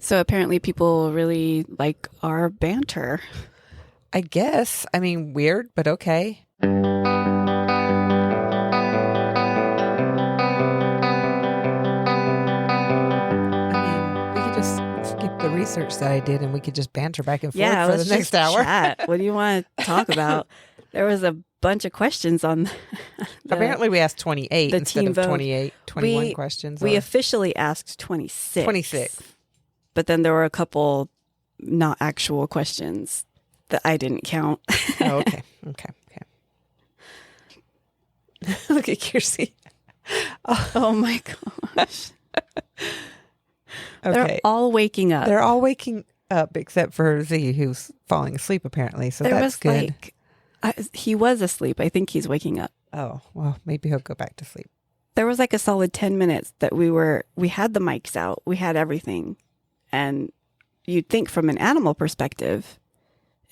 So apparently people really like our banter. I guess. I mean, weird, but okay. I mean, we could just skip the research that I did and we could just banter back and forth for the next hour. Chat. What do you want to talk about? There was a bunch of questions on Apparently we asked 28 the instead team of vote. 21 questions. We officially asked 26. 26. But then there were a couple not actual questions that I didn't count. Oh, okay. Okay. Look at Kiersey. Oh my gosh. Okay. They're all waking up. They're all waking up except for Z, who's falling asleep apparently. So that's good. He was asleep. I think he's waking up. Oh, well, maybe he'll go back to sleep. There was like a solid 10 minutes that we had the mics out. We had everything. And you'd think from an animal perspective,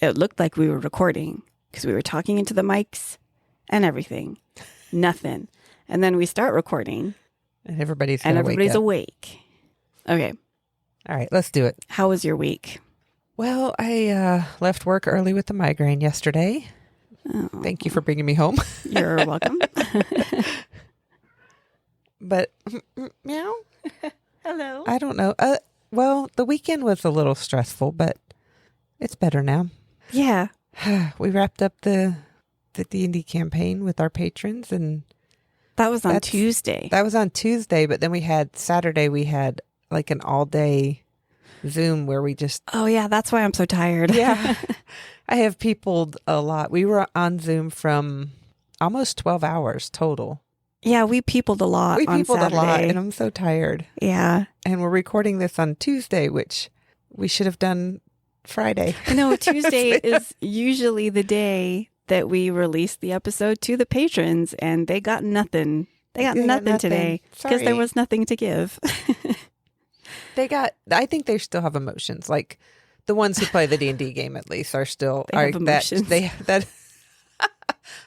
it looked like we were recording because we were talking into the mics and everything. Nothing. And then we start recording. And everybody's awake. Okay. All right, let's do it. How was your week? Well, I left work early with the migraine yesterday. Oh, Thank you for bringing me home. You're welcome. But, meow? Hello. I don't know. Well, the weekend was a little stressful, but it's better now. Yeah. We wrapped up the D&D campaign with our patrons, and that was on Tuesday. That was on Tuesday, but then Saturday we had like an all-day Zoom where we just... Oh, yeah, that's why I'm so tired. Yeah. I have peopled a lot. We were on Zoom from almost 12 hours total. Yeah, we peopled a lot on Saturday. A lot, and I'm so tired. Yeah. And we're recording this on Tuesday, which we should have done Friday. No, Tuesday is usually the day that we release the episode to the patrons, and they got nothing. They got nothing today because there was nothing to give. I think they still have emotions. Like the ones who play the D&D game, at least, are still have emotions.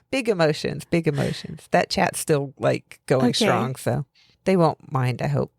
Big emotions. That chat's still like going strong, so they won't mind. I hope.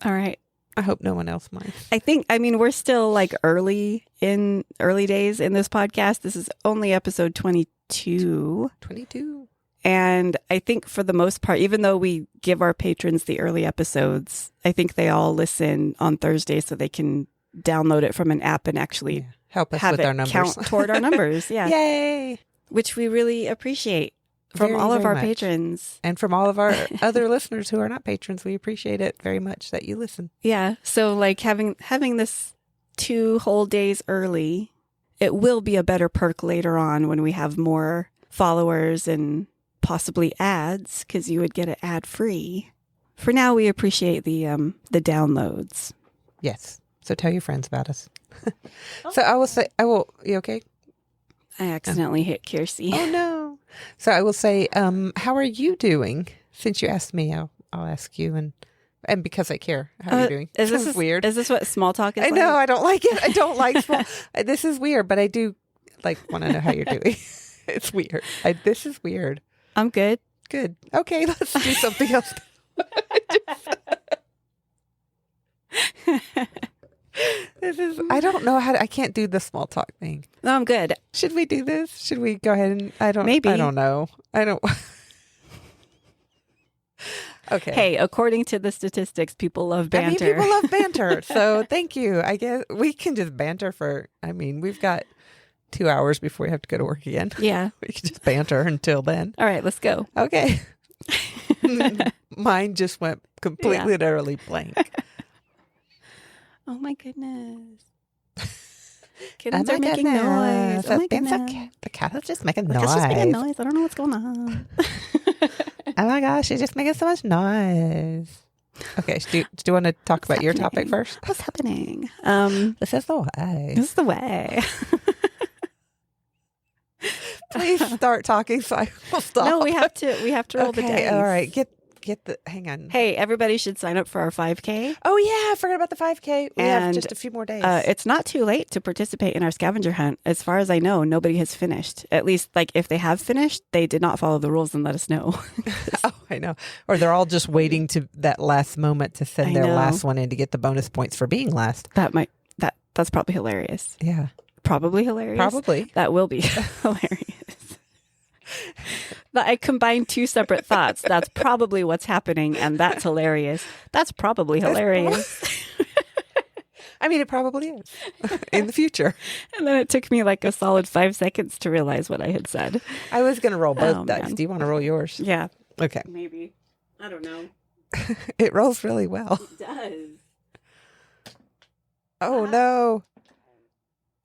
All right. I hope no one else minds. I mean, we're still like early days in this podcast. This is only episode 22. 22. And I think for the most part, even though we give our patrons the early episodes, I think they all listen on Thursday so they can download it from an app and actually help us have with it our numbers. Count toward our numbers. Yeah. Yay. Which we really appreciate from all of our patrons. And from all of our other listeners who are not patrons. We appreciate it very much that you listen. Yeah. So like having this 2 whole days early, it will be a better perk later on when we have more followers and possibly ads, because you would get it ad free. For now, we appreciate the downloads. Yes. So tell your friends about us. So you okay? I accidentally hit Kiersey. Oh no. So I will say, how are you doing? Since you asked me, I'll ask you, and because I care how you're doing. This is weird. Is this what small talk is I like? know, I don't like it. I don't like small. This is weird, but I do want to know how you're doing. It's weird. This is weird. I'm good. Good. Okay, let's do something else. I don't know I can't do the small talk thing. No, I'm good. Should we do this? Should we go ahead and Maybe. I don't know. I don't. Okay. Hey, according to the statistics, people love banter. People love banter. So thank you. I guess we can just banter we've got 2 hours before we have to go to work again. Yeah. We can just banter until then. All right, let's go. Okay. Mine just went completely and utterly blank. Oh my goodness. Kittens are making noise. Oh my goodness. The cat is just making noise. It's just making noise. I don't know what's going on. Oh my gosh, she's just making so much noise. Okay, do you want to talk about your topic first? What's happening? This is the way. This is the way. Please start talking so I will stop. No, we have to roll the dice. All right. hang on. Hey, everybody should sign up for our 5K. Oh, yeah. I forgot about the 5K. We have just a few more days. It's not too late to participate in our scavenger hunt. As far as I know, nobody has finished. At least, like, if they have finished, they did not follow the rules and let us know. Oh, I know. Or they're all just waiting to that last moment to send their last one in to get the bonus points for being last. That's probably hilarious. Yeah. Probably hilarious. Probably. That will be hilarious. But I combined two separate thoughts. That's probably what's happening, and that's hilarious. That's probably hilarious. I mean, it probably is in the future. And then it took me like a solid 5 seconds to realize what I had said. I was going to roll both dice. Man. Do you want to roll yours? Yeah. Okay. Maybe. I don't know. It rolls really well. It does. Oh, no.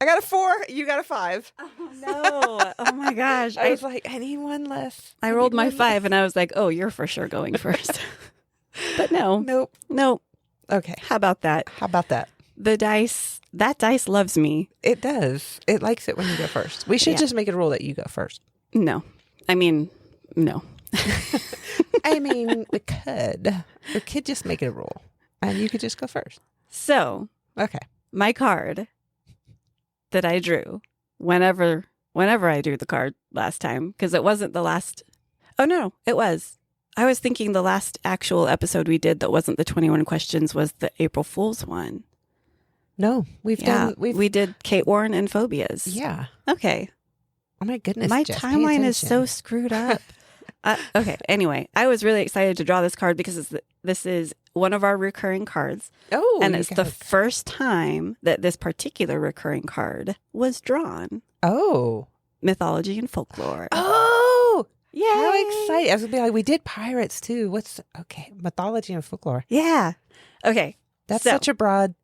I got a 4. You got a 5. Oh, no. Oh, my gosh. I was like, I need one less. I rolled my 5 and I was like, oh, you're for sure going first. But no. Nope. Okay. How about that? How about that? That dice loves me. It does. It likes it when you go first. We should just make it a rule that you go first. No. I mean, no. I mean, we could. We could just make it a rule. And you could just go first. So, okay. My card that I drew whenever I drew the card last time, because it wasn't the last. Oh, no, it was. I was thinking the last actual episode we did that wasn't the 21 questions was the April Fool's one. No, we did Kate Warren and phobias. Yeah. Okay. Oh my goodness. My Jess, timeline is so screwed up. Okay. Anyway, I was really excited to draw this card because this is one of our recurring cards. Oh, and it's the first time that this particular recurring card was drawn. Oh. Mythology and folklore. Oh. Yeah. How exciting. I was going to be like, we did pirates too. Okay. Mythology and folklore. Yeah. Okay. That's such a broad,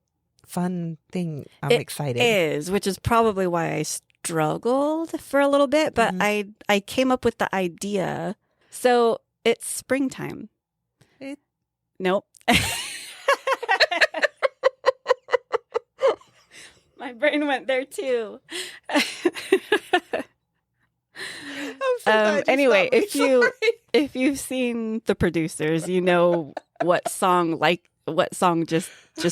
fun thing. I'm excited. It is, which is probably why I struggled for a little bit, but I came up with the idea. So it's springtime. Nope. My brain went there too. Anyway, if you've seen The Producers, you know what song just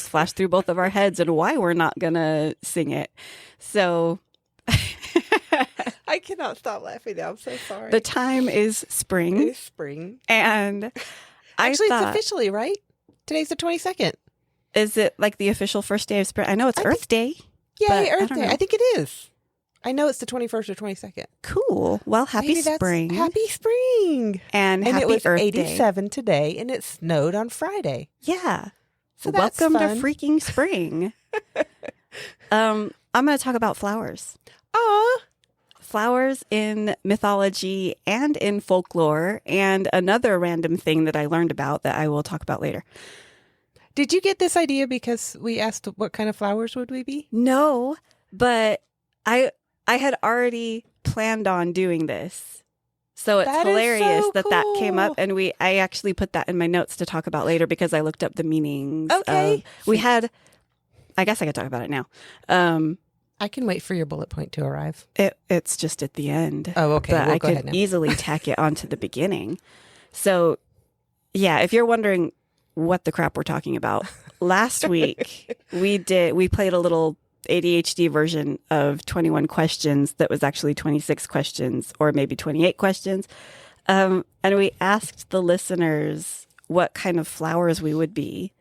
flashed through both of our heads and why we're not gonna sing it. So I cannot stop laughing now. I'm so sorry. The time is spring. It is spring. And it's officially, right? Today's the 22nd. Is it like the official first day of spring? I know it's Earth Day. Yeah, Earth Day. I think it is. I know it's the 21st or 22nd. Cool. Well, happy spring. Happy spring. And happy it was Earth 87 today, and it snowed on Friday. Yeah. So welcome to freaking spring. I'm going to talk about flowers. Flowers in mythology and in folklore, and another random thing that I learned about that I will talk about later. Did you get this idea because we asked what kind of flowers would we be? No, but I had already planned on doing this. So it's hilarious that came up, and I actually put that in my notes to talk about later because I looked up the meanings. Okay. I guess I could talk about it now. I can wait for your bullet point to arrive. It's just at the end. Oh, okay. But I could easily tack it onto the beginning. So, yeah, if you're wondering what the crap we're talking about, last week we played a little ADHD version of 21 questions that was actually 26 questions or maybe 28 questions. And we asked the listeners what kind of flowers we would be.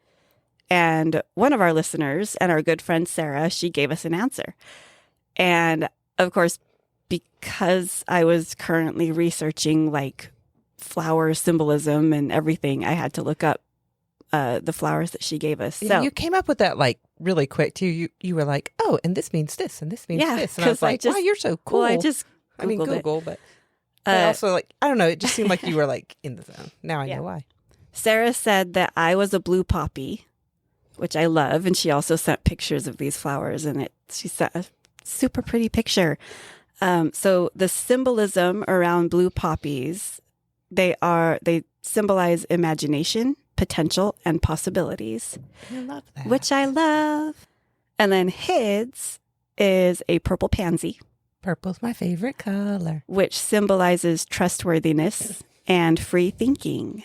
And one of our listeners and our good friend Sarah, she gave us an answer. And of course, because I was currently researching like flower symbolism and everything, I had to look up the flowers that she gave us. So you came up with that like really quick too. You were like, oh, and this means this, and this means this. And I was like, wow, you're so cool. Well, I just Google, but also like, I don't know. It just seemed like you were like in the zone. Now I know why. Sarah said that I was a blue poppy, which I love. And she also sent pictures of these flowers, and she sent a super pretty picture. So the symbolism around blue poppies, they symbolize imagination, potential, and possibilities. I love that. Which I love. And then Hid's is a purple pansy. Purple's my favorite color. Which symbolizes trustworthiness and free thinking.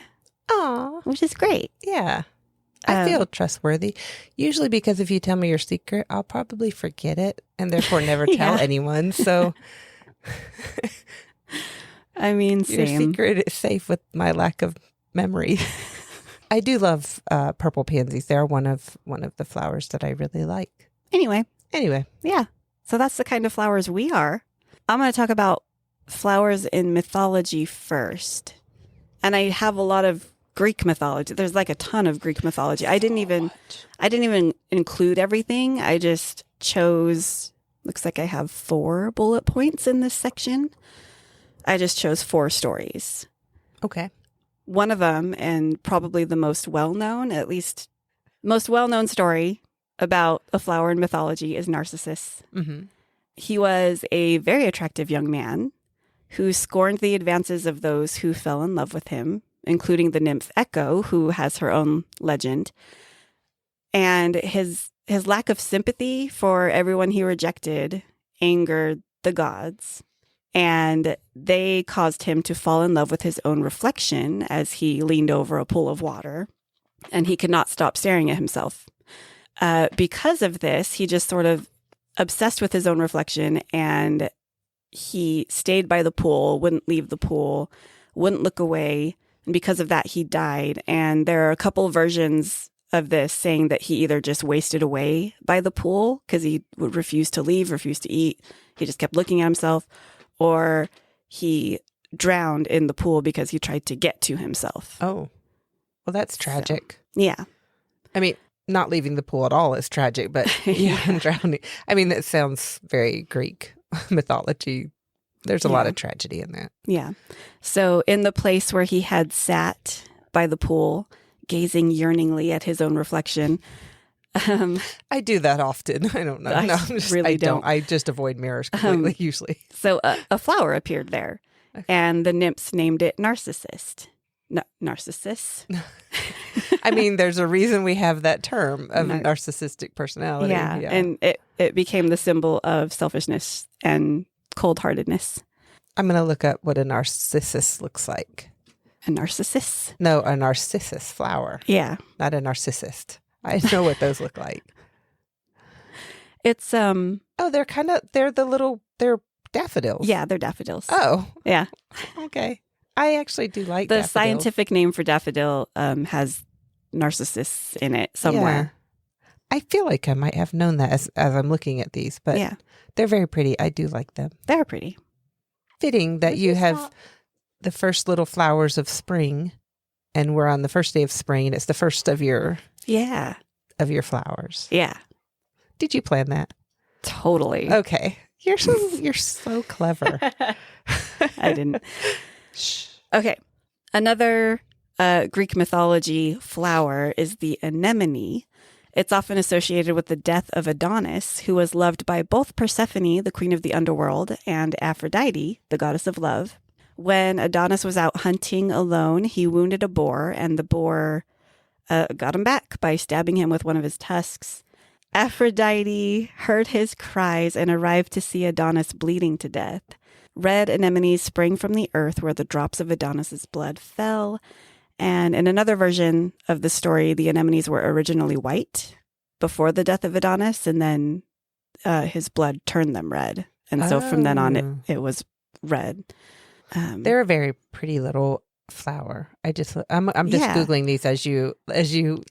Aw. which is great. Yeah. I feel trustworthy. Usually because if you tell me your secret, I'll probably forget it and therefore never tell Yeah. anyone. So I mean, your same. secret is safe with my lack of memory. I do love purple pansies. They're one of the flowers that I really like. Anyway, Yeah. so that's the kind of flowers we are. I'm going to talk about flowers in mythology first. And I have a lot of Greek mythology. There's like a ton of Greek mythology. I didn't even include everything. I just chose, looks like I have 4 bullet points in this section. I just chose 4 stories. Okay. One of them, and probably the most well-known, at least most well-known story about a flower in mythology is Narcissus. Mm-hmm. He was a very attractive young man who scorned the advances of those who fell in love with him, including the nymph Echo, who has her own legend. And his lack of sympathy for everyone he rejected angered the gods. And they caused him to fall in love with his own reflection as he leaned over a pool of water. And he could not stop staring at himself. Because of this, he just sort of obsessed with his own reflection, and he stayed by the pool, wouldn't leave the pool, wouldn't look away. And because of that, he died. And there are a couple versions of this saying that he either just wasted away by the pool because he would refuse to leave, refuse to eat. He just kept looking at himself, or he drowned in the pool because he tried to get to himself. Oh, well, that's tragic. So, yeah. I mean, not leaving the pool at all is tragic, but yeah, drowning. I mean, that sounds very Greek mythology. There's a lot of tragedy in that. Yeah. So in the place where he had sat by the pool, gazing yearningly at his own reflection. I do that often. I don't know. I don't. I just avoid mirrors completely, usually. So a flower appeared there, and the nymphs named it Narcissus. Narcissus. I mean, there's a reason we have that term of narcissistic personality. Yeah, and it became the symbol of selfishness and cold-heartedness. I'm going to look up what a narcissus looks like. A narcissus? No, a narcissus flower. Yeah. Not a narcissist. I know what those look like. It's Oh, they're daffodils. Yeah, they're daffodils. Oh. Yeah. Okay. I actually do like the daffodils. scientific name for daffodil has narcissus in it somewhere. Yeah. I feel like I might have known that as I'm looking at these, but they're very pretty. I do like them. They're pretty. Fitting that you have the first little flowers of spring, and we're on the first day of spring, and it's the first of your flowers. Yeah. Did you plan that? Totally. Okay. You're so clever. I didn't. Okay. Another Greek mythology flower is the anemone. It's often associated with the death of Adonis, who was loved by both Persephone, the queen of the underworld, and Aphrodite, the goddess of love. When Adonis was out hunting alone, he wounded a boar, and the boar got him back by stabbing him with one of his tusks. Aphrodite heard his cries and arrived to see Adonis bleeding to death. Red anemones sprang from the earth where the drops of Adonis's blood fell. And in another version of the story, the anemones were originally white before the death of Adonis, and then his blood turned them red. And so from then on, it was red. They're a very pretty little flower. I'm just Googling these as you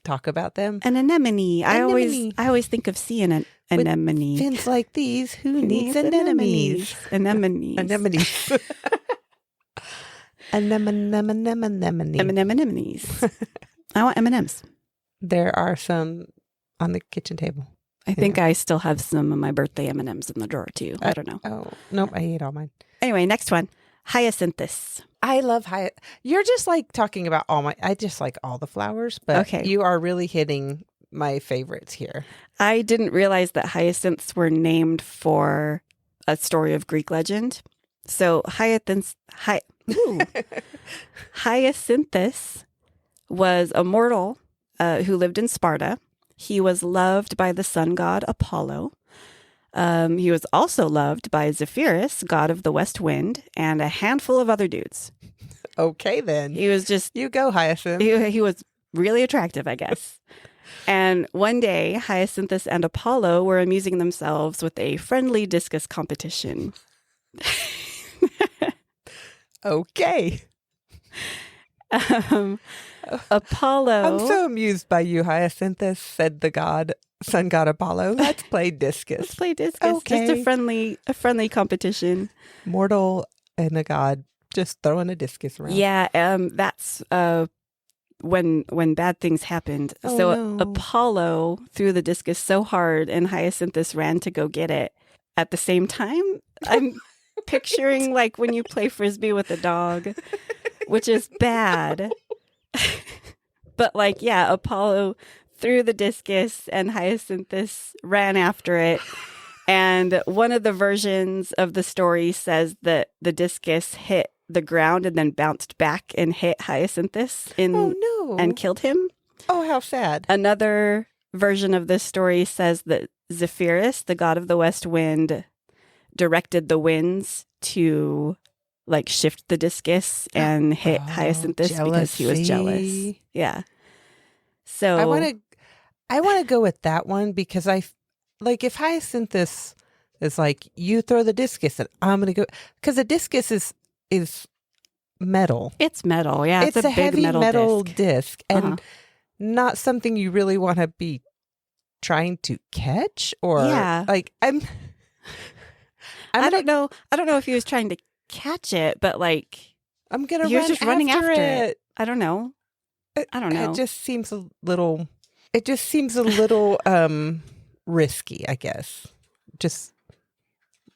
talk about them. An anemone. I always think of seeing an anemone. With fins like these, who needs anemones? Anemones. Anemones. Anemones. I want M&Ms. There are some on the kitchen table. I think I still have some of my birthday M&Ms in the drawer too. I don't know. Oh, nope. I ate all mine. Anyway, next one. Hyacinthus. I love hyacinthus. You're just like talking about I just like all the flowers, but you are really hitting my favorites here. I didn't realize that hyacinths were named for a story of Greek legend. So Hyacinthus was a mortal who lived in Sparta. He was loved by the sun god Apollo. He was also loved by Zephyrus, god of the west wind, and a handful of other dudes. Okay, then. He was just... You go, Hyacinth. He was really attractive, I guess. And one day, Hyacinthus and Apollo were amusing themselves with a friendly discus competition. Okay. Apollo... I'm so amused by you, Hyacinthus, said the sun god Apollo. Let's play discus. Let's play discus. Okay. Just a friendly competition. Mortal and a god just throwing a discus around. Yeah, that's when bad things happened. No. Apollo threw the discus so hard and Hyacinthus ran to go get it. At the same time, I'm picturing like when you play Frisbee with a dog, which is bad. But like, yeah, Apollo threw the discus and Hyacinthus ran after it. And one of the versions of the story says that the discus hit the ground and then bounced back and hit Hyacinthus and killed him. Oh, how sad. Another version of this story says that Zephyrus, the god of the west wind, directed the winds to like shift the discus and hit Hyacinthus because he was jealous. Yeah. So I want to go with that one because if Hyacinthus is like, you throw the discus and I'm going to go, because the discus is metal. It's metal. Yeah. It's a big heavy metal disc. disc and not something you really want to be trying to catch or like I don't know if he was trying to catch it, but like I'm going to he was just running after it. I don't know. It just seems a little risky, I guess. Just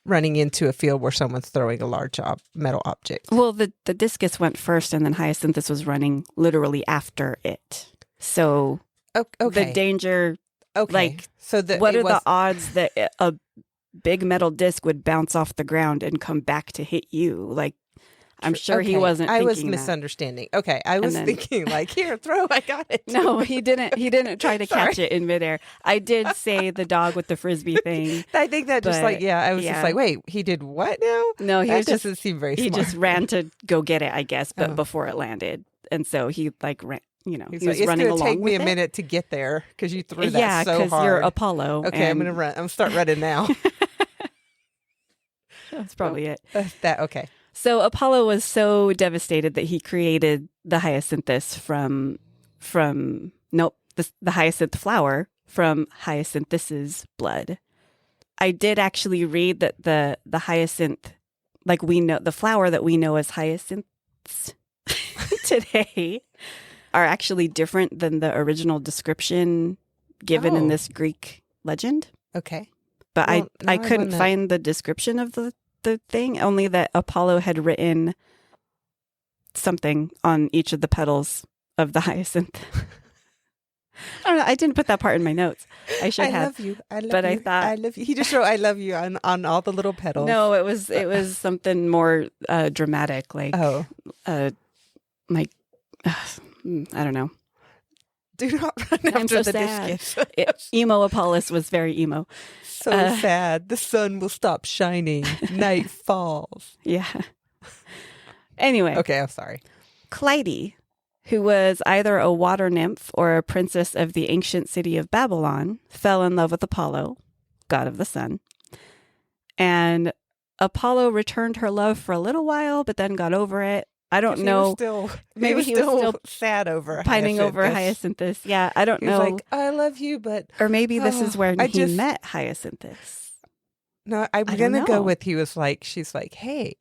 running into a field where someone's throwing a large metal object. Well, the discus went first and then Hyacinthus was running literally after it. So the danger, like, what are the odds that a big metal disc would bounce off the ground and come back to hit you? Like, I'm sure he wasn't thinking I was misunderstanding. That. Okay, I was thinking like, here, throw, I got it. No, he didn't try to catch it in midair. I did say the dog with the Frisbee thing. I think that just like, I was just like, wait, he did what now? No, that doesn't seem very smart. He just ran to go get it, I guess, but before it landed. And so he like ran, he was like, running along with it. It's going to take me a minute to get there because you threw that so hard. Yeah, because you're Apollo. Okay, I'm going to run. I'm going to start running now. That's probably it. Okay. So Apollo was so devastated that he created the hyacinthus from the hyacinth flower from Hyacinthus's blood. I did actually read that the hyacinth, like we know, the flower that we know as hyacinths today are actually different than the original description given in this Greek legend. Okay. But I couldn't find the description of the thing, only that Apollo had written something on each of the petals of the hyacinth. I don't know. I didn't put that part in my notes. I should have. I love you. I thought I love you. He just wrote "I love you" on all the little petals. No, it was something more dramatic, like I don't know. Do not run after the discus. Emo Apollos was very emo. So sad. The sun will stop shining. Night falls. Yeah. Anyway. Okay, I'm sorry. Clytie, who was either a water nymph or a princess of the ancient city of Babylon, fell in love with Apollo, god of the sun. And Apollo returned her love for a little while, but then got over it. I don't know. Maybe he was still sad over pining over Hyacinthus. Yeah, I don't know. Like, I love you, but or maybe this is where he met Hyacinthus. No, I'm gonna go with she's like, hey,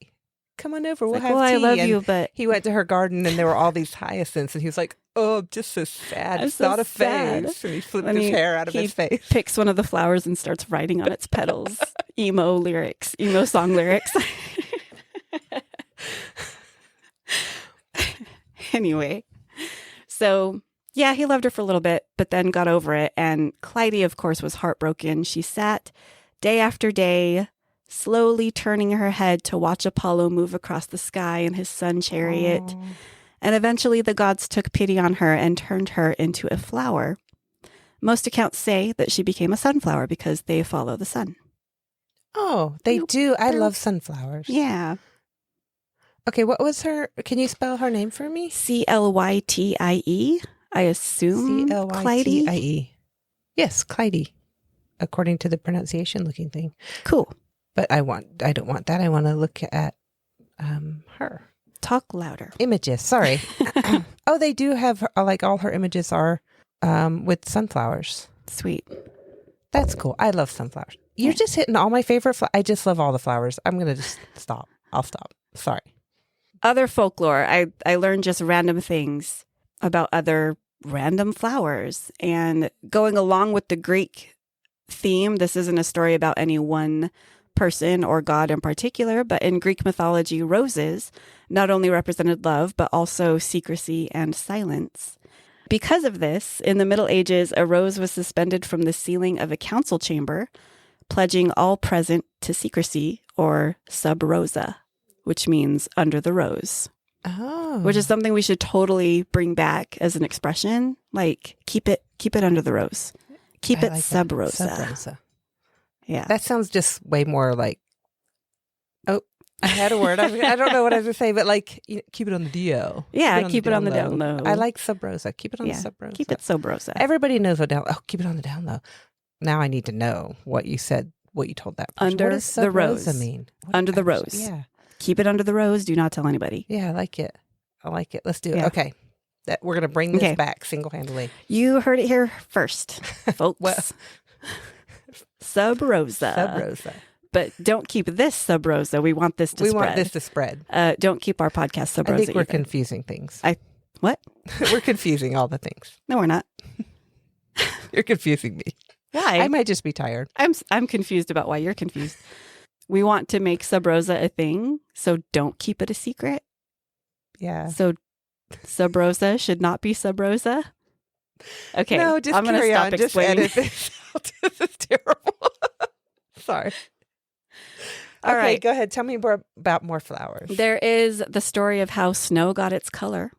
come on over. We'll have tea. I love you, but he went to her garden and there were all these hyacinths, and he was like, oh, I'm just so sad. It's not a face. And he flipped his hair out of his face. Picks one of the flowers and starts writing on its petals. emo song lyrics. Anyway, so yeah, he loved her for a little bit, but then got over it. And Clytie, of course, was heartbroken. She sat day after day, slowly turning her head to watch Apollo move across the sky in his sun chariot. Aww. And eventually the gods took pity on her and turned her into a flower. Most accounts say that she became a sunflower because they follow the sun. Oh, they do. I love sunflowers. Yeah. Okay, what was her? Can you spell her name for me? Clytie. I assume Clytie. Clytie. Yes, Clytie, according to the pronunciation looking thing. Cool. But I don't want that. I want to look at her. Talk louder. Images. Sorry. Oh, they do have like all her images are with sunflowers. Sweet. That's cool. I love sunflowers. You're just hitting all my favorite. I just love all the flowers. I'm gonna just stop. I'll stop. Sorry. Other folklore. I learned just random things about other random flowers. And going along with the Greek theme, this isn't a story about any one person or god in particular, but in Greek mythology, roses not only represented love, but also secrecy and silence. Because of this, in the Middle Ages, a rose was suspended from the ceiling of a council chamber, pledging all present to secrecy, or sub rosa, which means under the rose. Oh. Which is something we should totally bring back as an expression. Like, keep it under the rose. Keep it like sub rosa. Sub rosa. Yeah. That sounds just way more like, oh, I had a word. I don't know what I was going to say, but like, keep it on the DL. Yeah, keep it on the down low. I like sub rosa. Keep it on the sub rosa. Keep it sub rosa. Everybody knows what down. Oh, keep it on the down low. Now I need to know what you said, what you told that person. Under what does sub the rose. rosa mean? Under the rose. Yeah. Keep it under the rose. Do not tell anybody. Yeah, I like it. Let's do it. Yeah. Okay. We're going to bring this back single-handedly. You heard it here first, folks. Well, sub rosa. sub rosa. But don't keep this sub rosa. We want this to spread. We want this to spread. Don't keep our podcast sub rosa. I think we're confusing things. What? We're confusing all the things. No, we're not. You're confusing me. Why? I might just be tired. I'm confused about why you're confused. We want to make sub rosa a thing, so don't keep it a secret. Yeah. So sub rosa should not be sub rosa. Okay. No, just I'm carry stop on. Just explaining. edit this out. This is terrible. Sorry. All okay, right. Go ahead. Tell me more about more flowers. There is the story of how snow got its color.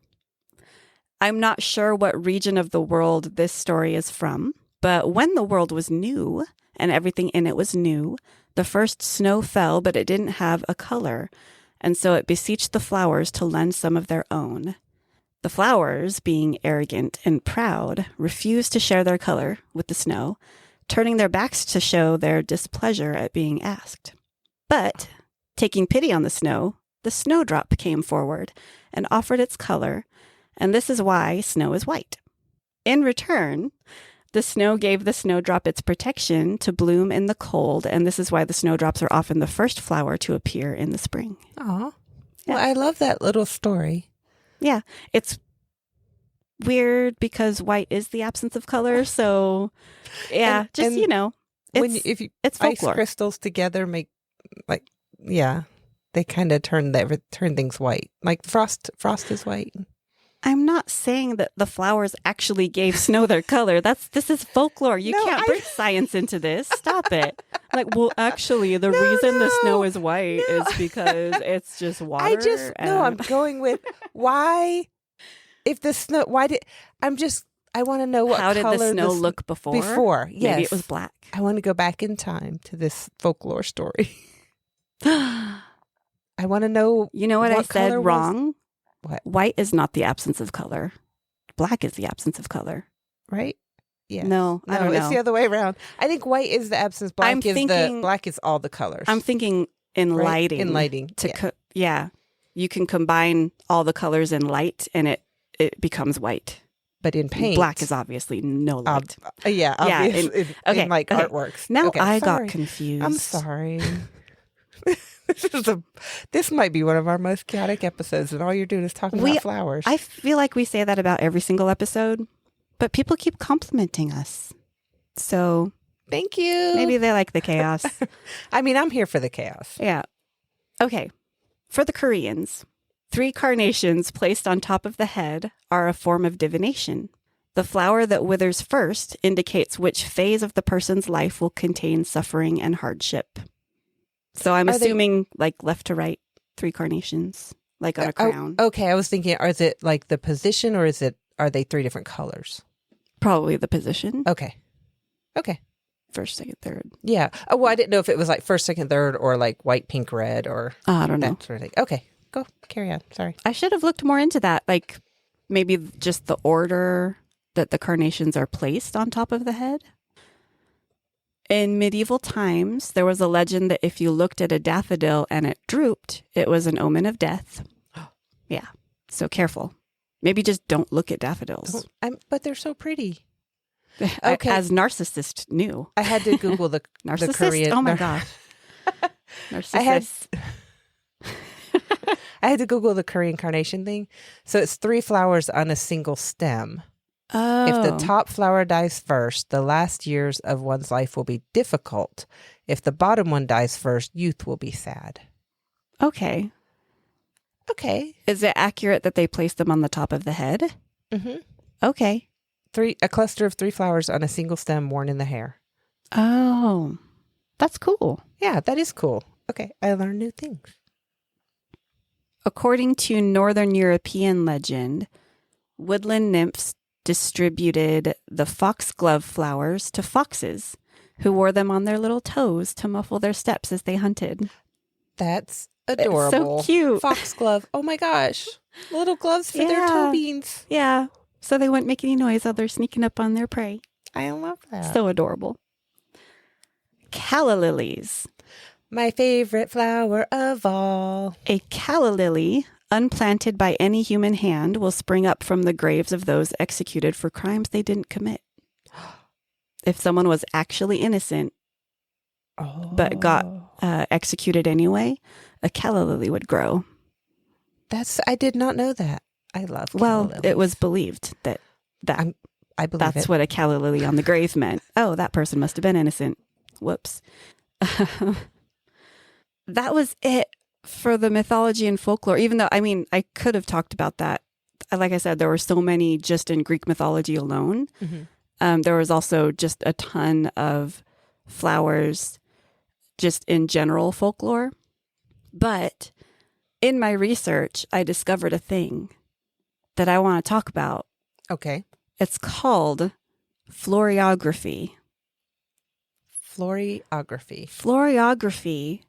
I'm not sure what region of the world this story is from, but when the world was new and everything in it was new, the first snow fell, but it didn't have a color, and so it beseeched the flowers to lend some of their own. The flowers, being arrogant and proud, refused to share their color with the snow, turning their backs to show their displeasure at being asked. But, taking pity on the snowdrop came forward and offered its color, and this is why snow is white. In return, the snow gave the snowdrop its protection to bloom in the cold, and this is why the snowdrops are often the first flower to appear in the spring. Aw. Yeah. Well, I love that little story. Yeah, it's weird because white is the absence of color, so yeah, and if you it's ice folklore. crystals together make they kind of turn things white. Like frost is white. I'm not saying that the flowers actually gave snow their color. This is folklore. You can't bring science into this. Stop it. Like, well, actually, the reason the snow is white is because it's just water. I'm going with why. If the snow, I want to know what how did color the snow look before? Before, yes. Maybe it was black. I want to go back in time to this folklore story. I want to know. You know what I said wrong? What? White is not the absence of color. Black is the absence of color. Right? Yeah. No, I don't know. It's the other way around. I think white is the absence. Black is all the colors. I'm thinking in lighting. In lighting. You can combine all the colors in light and it becomes white. But in paint, black is obviously no light. Obviously. In artworks. Now I got confused. I'm sorry. This might be one of our most chaotic episodes, and all you're doing is talking about flowers. I feel like we say that about every single episode, but people keep complimenting us. So thank you. Maybe they like the chaos. I mean, I'm here for the chaos. Yeah. Okay. For the Koreans, 3 carnations placed on top of the head are a form of divination. The flower that withers first indicates which phase of the person's life will contain suffering and hardship. So I'm assuming like left to right, 3 carnations, like on a crown. Okay, I was thinking, is it like the position or are they 3 different colors? Probably the position. Okay. First, second, third. Yeah. Oh, well, I didn't know if it was like first, second, third, or like white, pink, red, or I don't know. that sort of thing. Okay. go carry on. Sorry. I should have looked more into that. Like maybe just the order that the carnations are placed on top of the head. In medieval times, there was a legend that if you looked at a daffodil and it drooped, it was an omen of death. Yeah. So careful. Maybe just don't look at daffodils. But they're so pretty. Okay. As Narcissist knew. I had to Google the Narcissist? Korean. Oh my gosh. Narcissist. I had to Google the Korean carnation thing. So it's 3 flowers on a single stem. Oh. If the top flower dies first, the last years of one's life will be difficult. If the bottom one dies first, youth will be sad. Okay. Okay. Is it accurate that they place them on the top of the head? Mm-hmm. Okay. A cluster of 3 flowers on a single stem worn in the hair. Oh, that's cool. Yeah, that is cool. Okay, I learned new things. According to Northern European legend, woodland nymphs distributed the foxglove flowers to foxes who wore them on their little toes to muffle their steps as they hunted. That's adorable. It's so cute. Foxglove. Oh my gosh. Little gloves for their toe beans. Yeah. So they wouldn't make any noise while they're sneaking up on their prey. I love that. So adorable. Calla lilies. My favorite flower of all. A calla lily, unplanted by any human hand, will spring up from the graves of those executed for crimes they didn't commit. If someone was actually innocent, but got executed anyway, a calla lily would grow. I did not know that. I love calla lilies. It was believed that I believe that's what a calla lily on the grave meant. Oh, that person must have been innocent. Whoops. That was it for the mythology and folklore, even though, I could have talked about that. Like I said, there were so many just in Greek mythology alone. Mm-hmm. There was also just a ton of flowers just in general folklore. But in my research, I discovered a thing that I want to talk about. Okay. It's called Floriography. Floriography. Floriography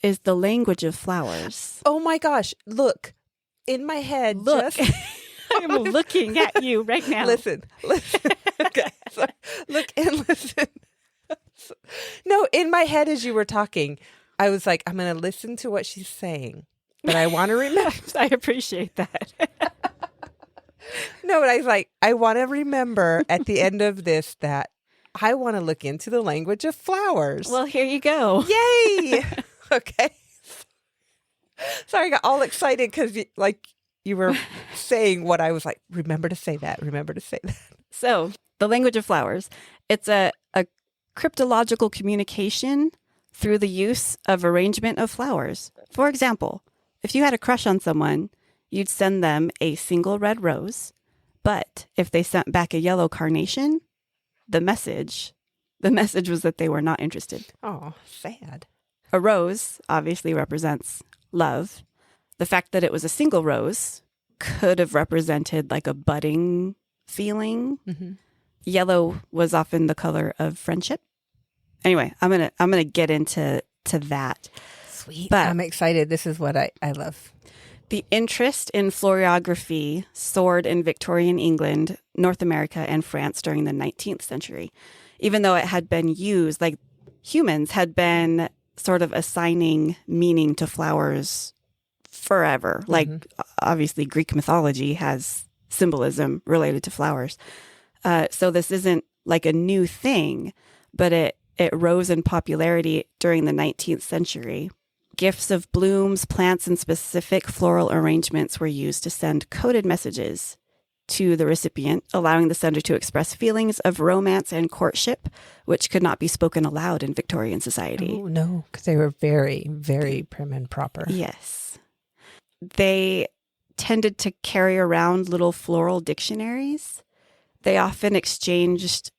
is the language of flowers. Oh my gosh. Look, in my head. Look. I'm looking at you right now. Listen. Okay. Sorry. Look and listen. No, in my head as you were talking, I was like, I'm going to listen to what she's saying, but I want to remember. I appreciate that. No, but I was like, I want to remember at the end of this that I want to look into the language of flowers. Well, here you go. Yay. Okay. Sorry, I got all excited because you were saying what I was like, remember to say that. So the language of flowers, it's a cryptological communication through the use of arrangement of flowers. For example, if you had a crush on someone, you'd send them a single red rose. But if they sent back a yellow carnation, the message was that they were not interested. Oh, sad. A rose obviously represents love. The fact that it was a single rose could have represented like a budding feeling. Mm-hmm. Yellow was often the color of friendship. Anyway, I'm gonna get into that. Sweet. But I'm excited. This is what I love. The interest in floriography soared in Victorian England, North America, and France during the 19th century, even though it had been used, like humans had been sort of assigning meaning to flowers forever. Mm-hmm. Like, obviously, Greek mythology has symbolism related to flowers. So this isn't like a new thing, but it rose in popularity during the 19th century. Gifts of blooms, plants, and specific floral arrangements were used to send coded messages to the recipient, allowing the sender to express feelings of romance and courtship, which could not be spoken aloud in Victorian society. Oh, no, because they were very, very prim and proper. Yes. They tended to carry around little floral dictionaries. They often exchanged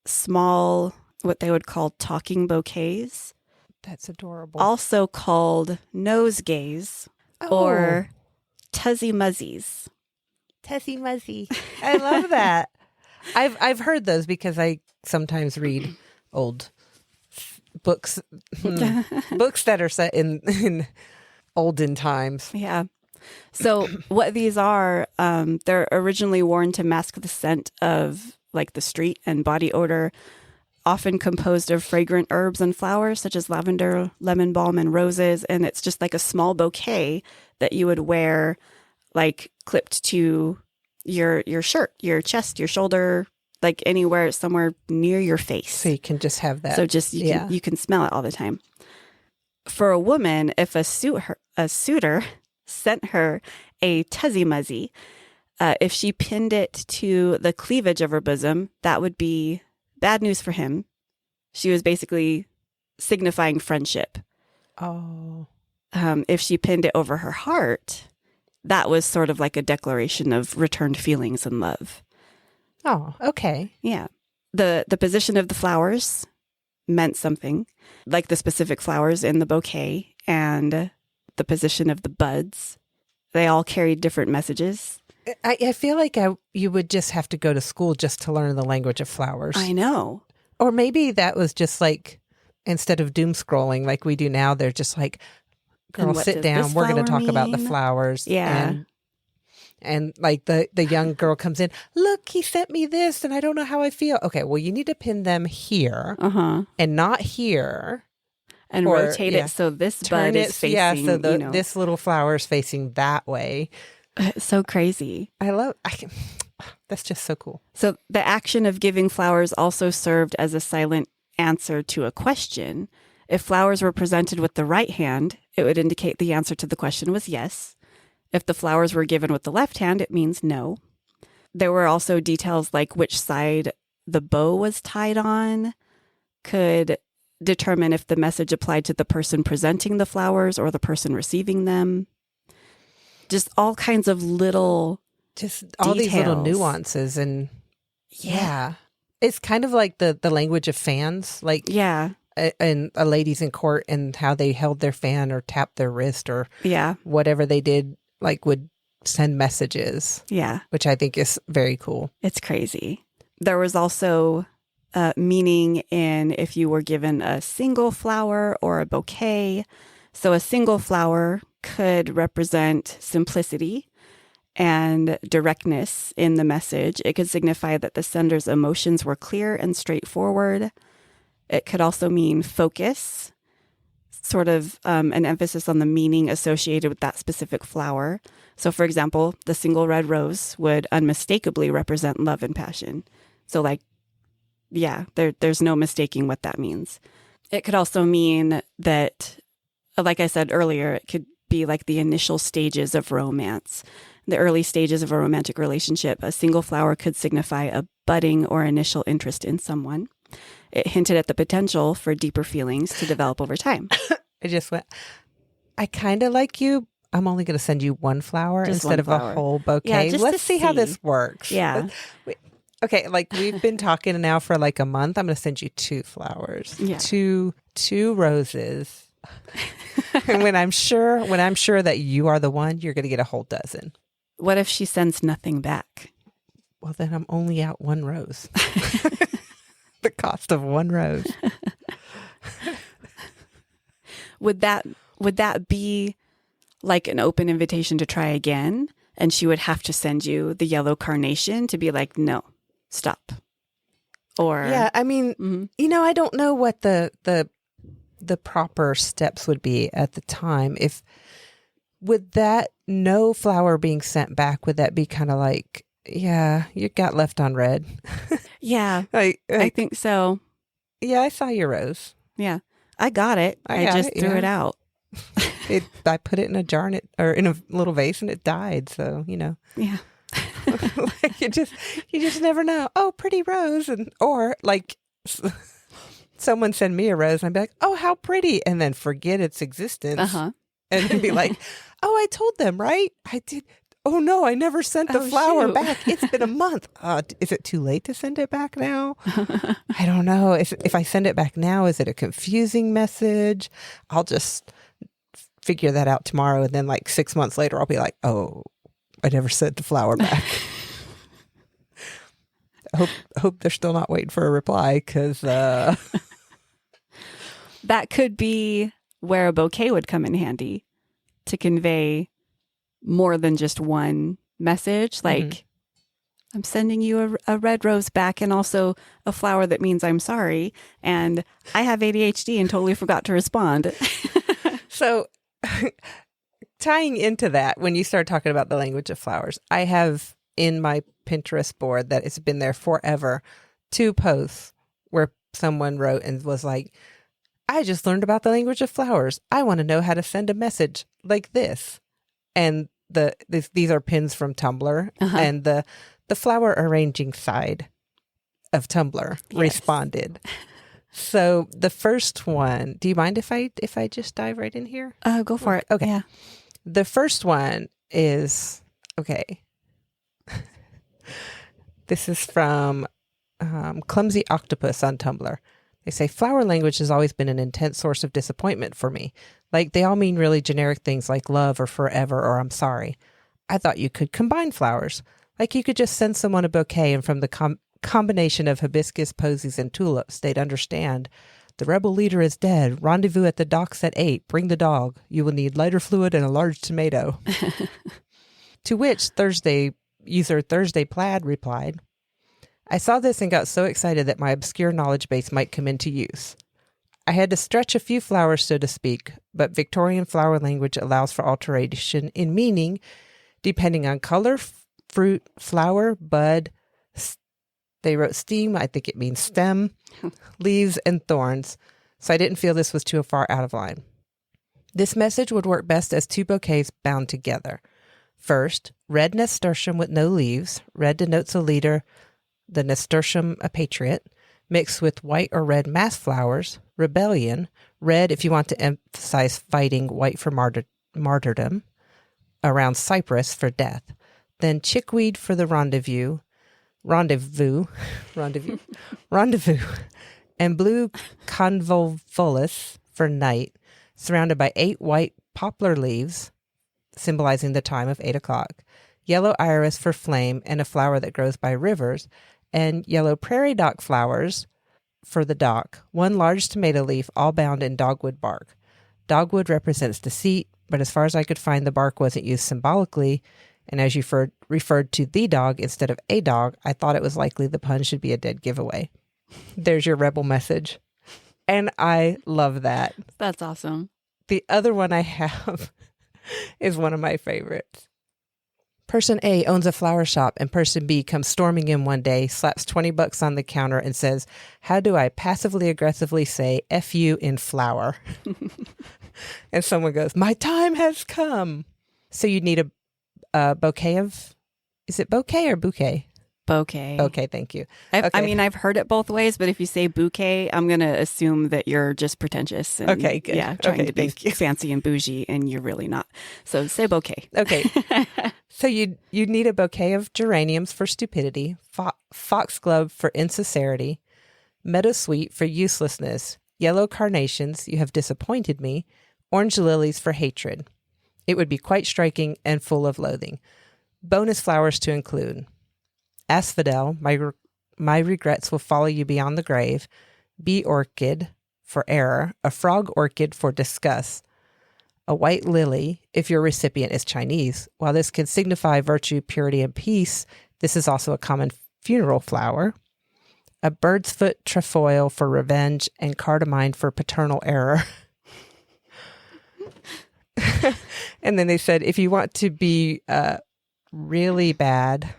small, what they would call talking bouquets. That's adorable. Also called nosegays or tuzzy muzzies. Tuzzy muzzy. I love that. I've heard those because I sometimes read old books, books that are set in olden times. Yeah. So what these are, they're originally worn to mask the scent of like the street and body odor, often composed of fragrant herbs and flowers such as lavender, lemon balm, and roses. And it's just like a small bouquet that you would wear like clipped to your shirt, your chest, your shoulder, like anywhere, somewhere near your face. So you can just have that. So just you can smell it all the time. For a woman, if a suitor sent her a Tuzzy Muzzy, if she pinned it to the cleavage of her bosom, that would be bad news for him. She was basically signifying friendship. Oh. If she pinned it over her heart, that was sort of like a declaration of returned feelings and love. Oh, okay. Yeah. The position of the flowers meant something, like the specific flowers in the bouquet and the position of the buds. They all carried different messages. I feel like you would just have to go to school just to learn the language of flowers. I know. Or maybe that was just like, instead of doom scrolling like we do now, they're just like, girl, sit down. We're going to talk about the flowers. Yeah. And like the young girl comes in, look, he sent me this and I don't know how I feel. Okay, well, you need to pin them here and not here. And rotate it so this bud is facing, so this little flower is facing that way. It's so crazy. That's just so cool. So the action of giving flowers also served as a silent answer to a question. If flowers were presented with the right hand, it would indicate the answer to the question was yes. If the flowers were given with the left hand, it means no. There were also details like which side the bow was tied on could determine if the message applied to the person presenting the flowers or the person receiving them. Just all kinds of little all details. These little nuances. And yeah. It's kind of like the language of fans. Like, yeah. And a ladies in court and how they held their fan or tapped their wrist or whatever they did, like would send messages. Yeah. Which I think is very cool. It's crazy. There was also meaning in if you were given a single flower or a bouquet. So a single flower could represent simplicity and directness in the message. It could signify that the sender's emotions were clear and straightforward. It could also mean focus, sort of an emphasis on the meaning associated with that specific flower. So, for example, the single red rose would unmistakably represent love and passion. So, like, yeah, there's no mistaking what that means. It could also mean that, like I said earlier, it could be like the initial stages of romance, the early stages of a romantic relationship. A single flower could signify a budding or initial interest in someone. It hinted at the potential for deeper feelings to develop over time. I just went, I kind of like you. I'm only going to send you one flower instead of a whole bouquet. Yeah, let's see how this works. Yeah. Okay, like we've been talking now for like a month. I'm going to send you 2 flowers, two roses. And when I'm sure that you are the one, you're going to get a whole dozen. What if she sends nothing back? Well, then I'm only out 1 rose. The cost of 1 rose. Would that be like an open invitation to try again? And she would have to send you the yellow carnation to be like, no, stop. Or yeah, I mean, I don't know what the proper steps would be at the time. Would that no flower being sent back, would that be kind of like, yeah, you got left on red? Yeah, I think so. Yeah, I saw your rose. Yeah, I got it. I just threw it out. I put it in a jar or in a little vase and it died. So, Yeah. Like you just never know. Oh, pretty rose. Or like someone send me a rose and I'd be like, oh, how pretty. And then forget its existence. And then be like, oh, I told them, right? I did. Oh, no, I never sent the flower back. It's been a month. Is it too late to send it back now? I don't know. If I send it back now, is it a confusing message? I'll just figure that out tomorrow. And then like 6 months later, I'll be like, oh, I never sent the flower back. Hope they're still not waiting for a reply because that could be where a bouquet would come in handy to convey more than just one message. Like, I'm sending you a red rose back and also a flower that means I'm sorry. And I have ADHD and totally forgot to respond. So tying into that, when you start talking about the language of flowers, I have in my Pinterest board that it's been there forever, 2 posts where someone wrote and was like, I just learned about the language of flowers. I want to know how to send a message like this. And these are pins from Tumblr, and the flower arranging side of Tumblr responded. So the first one, do you mind if I just dive right in here? Go for it. Okay. Yeah. The first one is, okay. This is from Clumsy Octopus on Tumblr. They say, flower language has always been an intense source of disappointment for me. Like, they all mean really generic things like love or forever or I'm sorry. I thought you could combine flowers. Like, you could just send someone a bouquet and from the combination of hibiscus, posies, and tulips, they'd understand. The rebel leader is dead. Rendezvous at the docks at 8. Bring the dog. You will need lighter fluid and a large tomato. To which user Thursday Plaid replied, I saw this and got so excited that my obscure knowledge base might come into use. I had to stretch a few flowers, so to speak, but Victorian flower language allows for alteration in meaning depending on color, fruit, flower, bud. They wrote steam, I think it means stem, leaves, and thorns, so I didn't feel this was too far out of line. This message would work best as 2 bouquets bound together. First, red nasturtium with no leaves. Red denotes a leader, the nasturtium a patriot, mixed with white or red mass flowers, rebellion, red if you want to emphasize fighting, white for martyrdom, around cypress for death, then chickweed for the rendezvous, and blue convolvulus for night, surrounded by 8 white poplar leaves, symbolizing the time of 8 o'clock, yellow iris for flame and a flower that grows by rivers, and yellow prairie dock flowers for the dock, 1 large tomato leaf, all bound in dogwood bark. Dogwood represents deceit, but as far as I could find, the bark wasn't used symbolically, and as you referred to the dog instead of a dog, I thought it was likely the pun should be a dead giveaway. There's your rebel message. And I love that. That's awesome. The other one I have is one of my favorites. Person A owns a flower shop and person B comes storming in one day, slaps $20 on the counter and says, how do I passively aggressively say F you in flower? And someone goes, my time has come. So you need a bouquet of, is it bouquet or bouquet? Bouquet. Okay, thank you. I mean, I've heard it both ways, but if you say bouquet, I'm going to assume that you're just pretentious. And, okay, good. Yeah, trying to be fancy and bougie, and you're really not. So say bouquet. Okay. So you need a bouquet of geraniums for stupidity, foxglove for insincerity, meadowsweet for uselessness, yellow carnations, you have disappointed me, orange lilies for hatred. It would be quite striking and full of loathing. Bonus flowers to include: asphodel, my regrets will follow you beyond the grave, bee orchid for error, a frog orchid for disgust, a white lily if your recipient is Chinese. While this can signify virtue, purity, and peace, this is also a common funeral flower, a bird's foot trefoil for revenge, and cardamine for paternal error. And then they said, if you want to be really bad,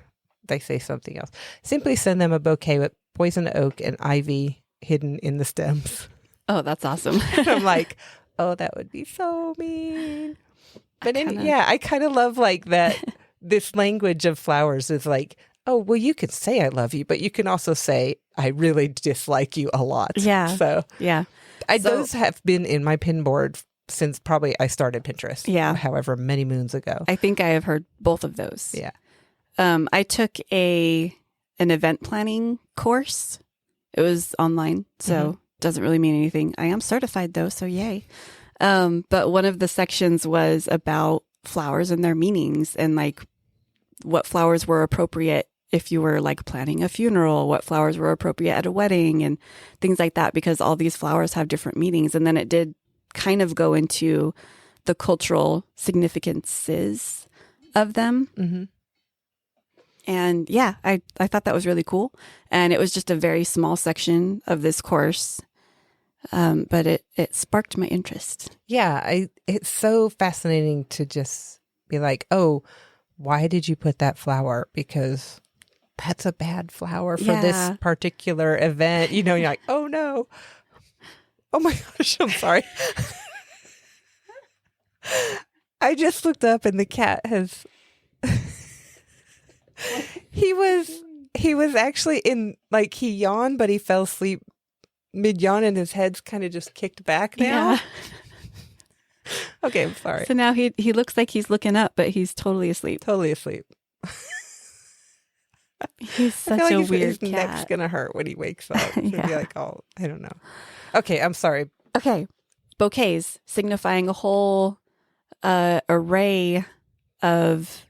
they say something else. Simply send them a bouquet with poison oak and ivy hidden in the stems. Oh, that's awesome. I'm like, oh, that would be so mean. But I kind of love like that. This language of flowers is like, oh, well, you can say I love you, but you can also say I really dislike you a lot. Yeah. So yeah, those have been in my pin board since probably I started Pinterest. Yeah. However many moons ago. I think I have heard both of those. Yeah. I took an event planning course. It was online, so doesn't really mean anything. I am certified though, so yay. But one of the sections was about flowers and their meanings and like what flowers were appropriate if you were like planning a funeral, what flowers were appropriate at a wedding and things like that, because all these flowers have different meanings. And then it did kind of go into the cultural significances of them. Mm-hmm. And yeah, I thought that was really cool. And it was just a very small section of this course. But it sparked my interest. Yeah, it's so fascinating to just be like, oh, why did you put that flower? Because that's a bad flower for this particular event. You know, you're like, oh no. Oh my gosh, I'm sorry. I just looked up and the cat has he was actually in, like, he yawned, but he fell asleep mid-yawn and his head's kind of just kicked back now. Yeah. Okay, I'm sorry. So now he looks like he's looking up, but he's totally asleep. Totally asleep. He's such a weird his cat. neck's going to hurt when he wakes up. He'll Yeah. be like, oh, I don't know. Okay, I'm sorry. Okay. Bouquets, signifying a whole array of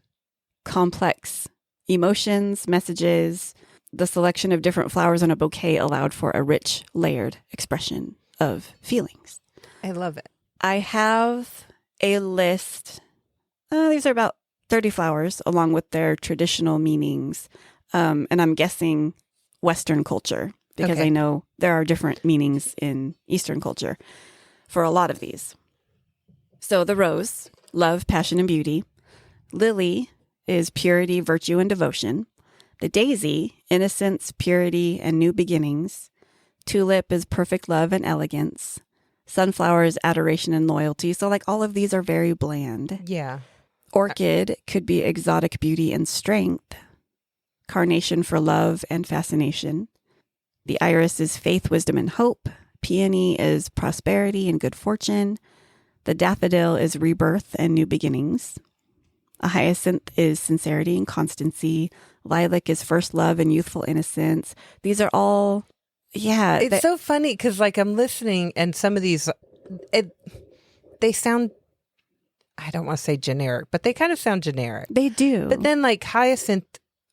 complex emotions, messages. The selection of different flowers on a bouquet allowed for a rich, layered expression of feelings. I love it. I have a list. These are about 30 flowers along with their traditional meanings. And I'm guessing Western culture because Okay. I know there are different meanings in Eastern culture for a lot of these. So the rose, love, passion, and beauty. Lily is purity, virtue, and devotion. The daisy, innocence, purity, and new beginnings. Tulip is perfect love and elegance. Sunflower is adoration and loyalty. So like all of these are very bland. Yeah. Orchid could be exotic beauty and strength. Carnation for love and fascination. The iris is faith, wisdom, and hope. Peony is prosperity and good fortune. The daffodil is rebirth and new beginnings. A hyacinth is sincerity and constancy. Lilac is first love and youthful innocence. These are all, yeah. It's so funny because, like, I'm listening and some of these, they sound, I don't want to say generic, but they kind of sound generic. They do. But then, like, hyacinth,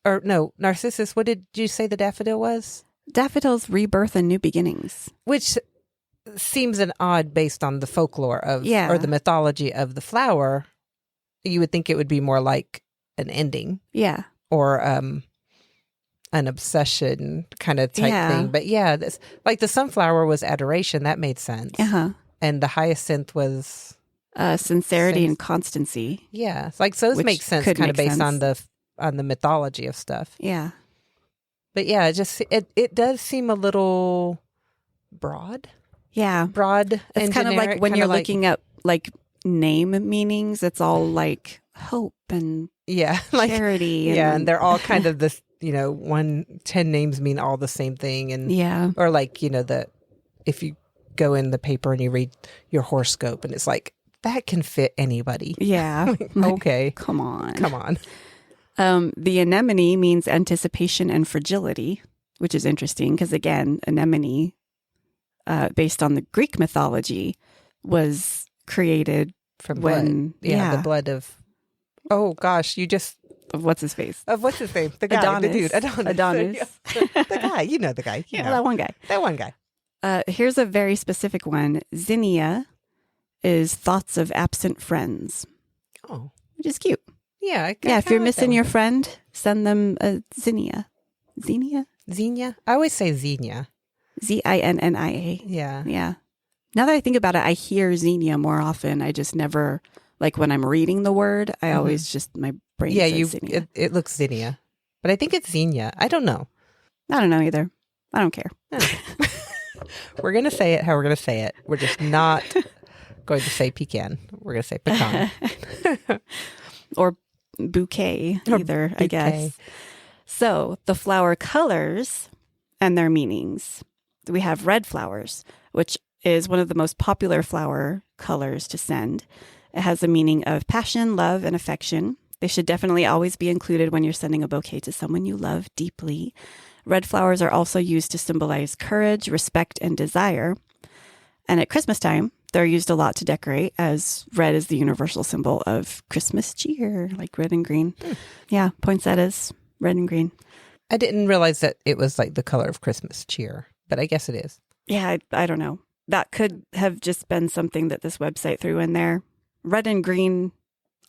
or no, narcissus, what did you say the daffodil was? Daffodil's rebirth and new beginnings. Which seems an odd based on the folklore of, Yeah. or the mythology of the flower. You would think it would be more like an ending. Yeah. Or an obsession kind of type Yeah. thing. But yeah, this, like the sunflower was adoration. That made sense. Uh-huh. And the hyacinth was... Sincerity and constancy. Yeah. It's like, so those Which make sense could kind of make based sense. on the mythology of stuff. Yeah. But yeah, it does seem a little broad. Yeah. Broad It's and kind of generic, like when kinda you're like- looking up like name meanings, it's all like hope and Yeah. Like, charity. yeah. And they're all kind of this, 10 names mean all the same thing. And, yeah. or like, if you go in the paper and you read your horoscope and it's like, that can fit anybody. Yeah. Okay. Come on. Come on. The anemone means anticipation and fragility, which is interesting because, again, anemone, based on the Greek mythology, was created From when, blood. Yeah, the blood of, oh gosh, you just, of what's his face? of what's his name? The guy, Adonis. the dude, Adonis. Adonis. The guy, the guy. Yeah, that one guy. That one guy. Here's a very specific one. Zinnia is thoughts of absent friends, Oh, which is cute. yeah. Yeah, if you're missing your friend, send them a zinnia. Zinnia? Xenia? I always say Xenia. Zinnia. Yeah. Yeah. Now that I think about it, I hear zinnia more often. I just never, like when I'm reading the word, I always just, my brain Yeah, says zinnia. it looks Xenia. But I think it's Xenia. I don't know. I don't know either. I don't care. We're going to say it how we're going to say it. We're just not going to say pecan. We're going to say pecan. Or bouquet, Or either, I bouquet. guess. So the flower colors and their meanings. We have red flowers, which is one of the most popular flower colors to send. It has a meaning of passion, love, and affection. They should definitely always be included when you're sending a bouquet to someone you love deeply. Red flowers are also used to symbolize courage, respect, and desire. And at Christmas time, they're used a lot to decorate, as red is the universal symbol of Christmas cheer, like red and green. Yeah, poinsettias, red and green. I didn't realize that it was like the color of Christmas cheer, but I guess it is. Yeah, I don't know. That could have just been something that this website threw in there. Red and green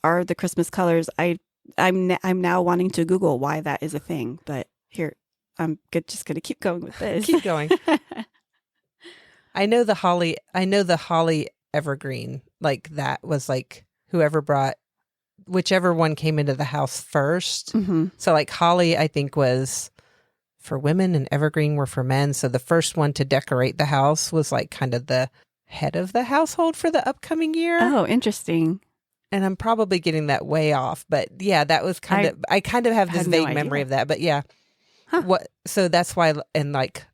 are the Christmas colors. I I'm now wanting to Google why that is a thing, but here I'm just going to keep going with this. Keep going. I know the holly evergreen, like that was like whoever brought whichever one came into the house first. Mm-hmm. So like holly, I think, was for women and evergreen were for men. So the first one to decorate the house was like kind of the head of the household for the upcoming year. Oh, interesting. And I'm probably getting that way off, but yeah, that was I kind of have this vague memory of that, but yeah. Huh. So that's why, and like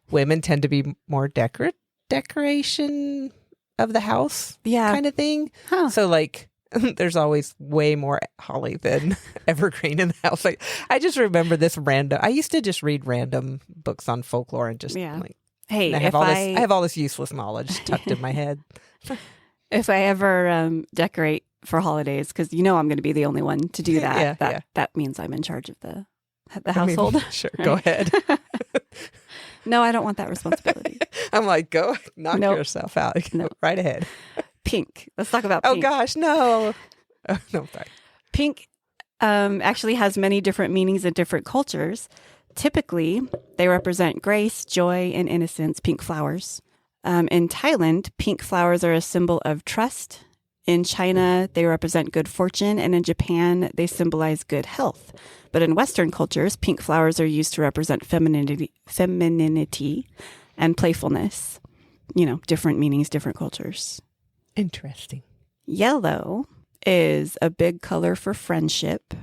women tend to be more decoration of the house kind of thing. Huh. So like there's always way more holly than evergreen in the house. Like I just remember this I used to just read random books on folklore and just like, hey, I have all this useless knowledge tucked in my head. If I ever decorate for holidays, because I'm going to be the only one to do that, that means I'm in charge of the household. Sure, go ahead. No, I don't want that responsibility. I'm like, go knock yourself out. Right ahead. Pink. Let's talk about pink. Oh gosh, no. Oh, no, sorry. Pink actually has many different meanings in different cultures. Typically, they represent grace, joy, and innocence, pink flowers. In Thailand, pink flowers are a symbol of trust. In China, they represent good fortune. And in Japan, they symbolize good health. But in Western cultures, pink flowers are used to represent femininity and playfulness. Different meanings, different cultures. Interesting. Yellow is a big color for friendship.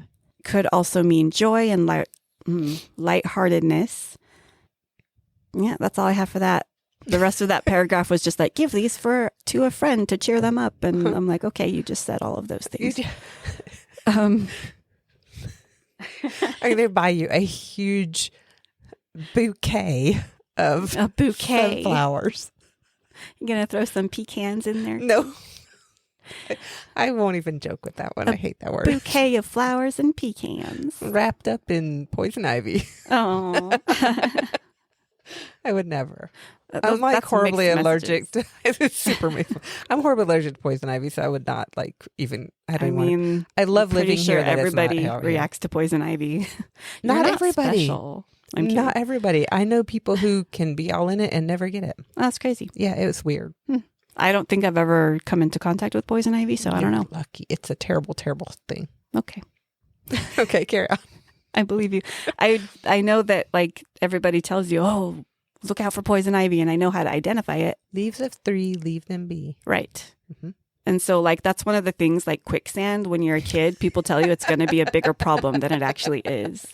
Could also mean joy and lightheartedness. Yeah, that's all I have for that. The rest of that paragraph was just like, give these to a friend to cheer them up. And I'm like, okay, you just said all of those things. I'm going to buy you a huge bouquet of sunflowers. You're going to throw some pecans in there? No. I won't even joke with that one. I hate that word. Bouquet of flowers and pecans. Wrapped up in poison ivy. Oh. I would never. I'm like horribly allergic to it's super mixed. I'm horribly allergic to poison ivy, so I would not like even. I love living here. Everybody reacts to poison ivy. Not everybody. Special. Not everybody. I know people who can be all in it and never get it. Oh, that's crazy. Yeah, it was weird. I don't think I've ever come into contact with poison ivy, so I don't know. Lucky. It's a terrible, terrible thing. Okay. Okay, carry on. I believe you. I know that like everybody tells you, oh, look out for poison ivy, and I know how to identify it. Leaves of 3, leave them be. Right. Mm-hmm. And so like that's one of the things like quicksand when you're a kid, people tell you it's going to be a bigger problem than it actually is.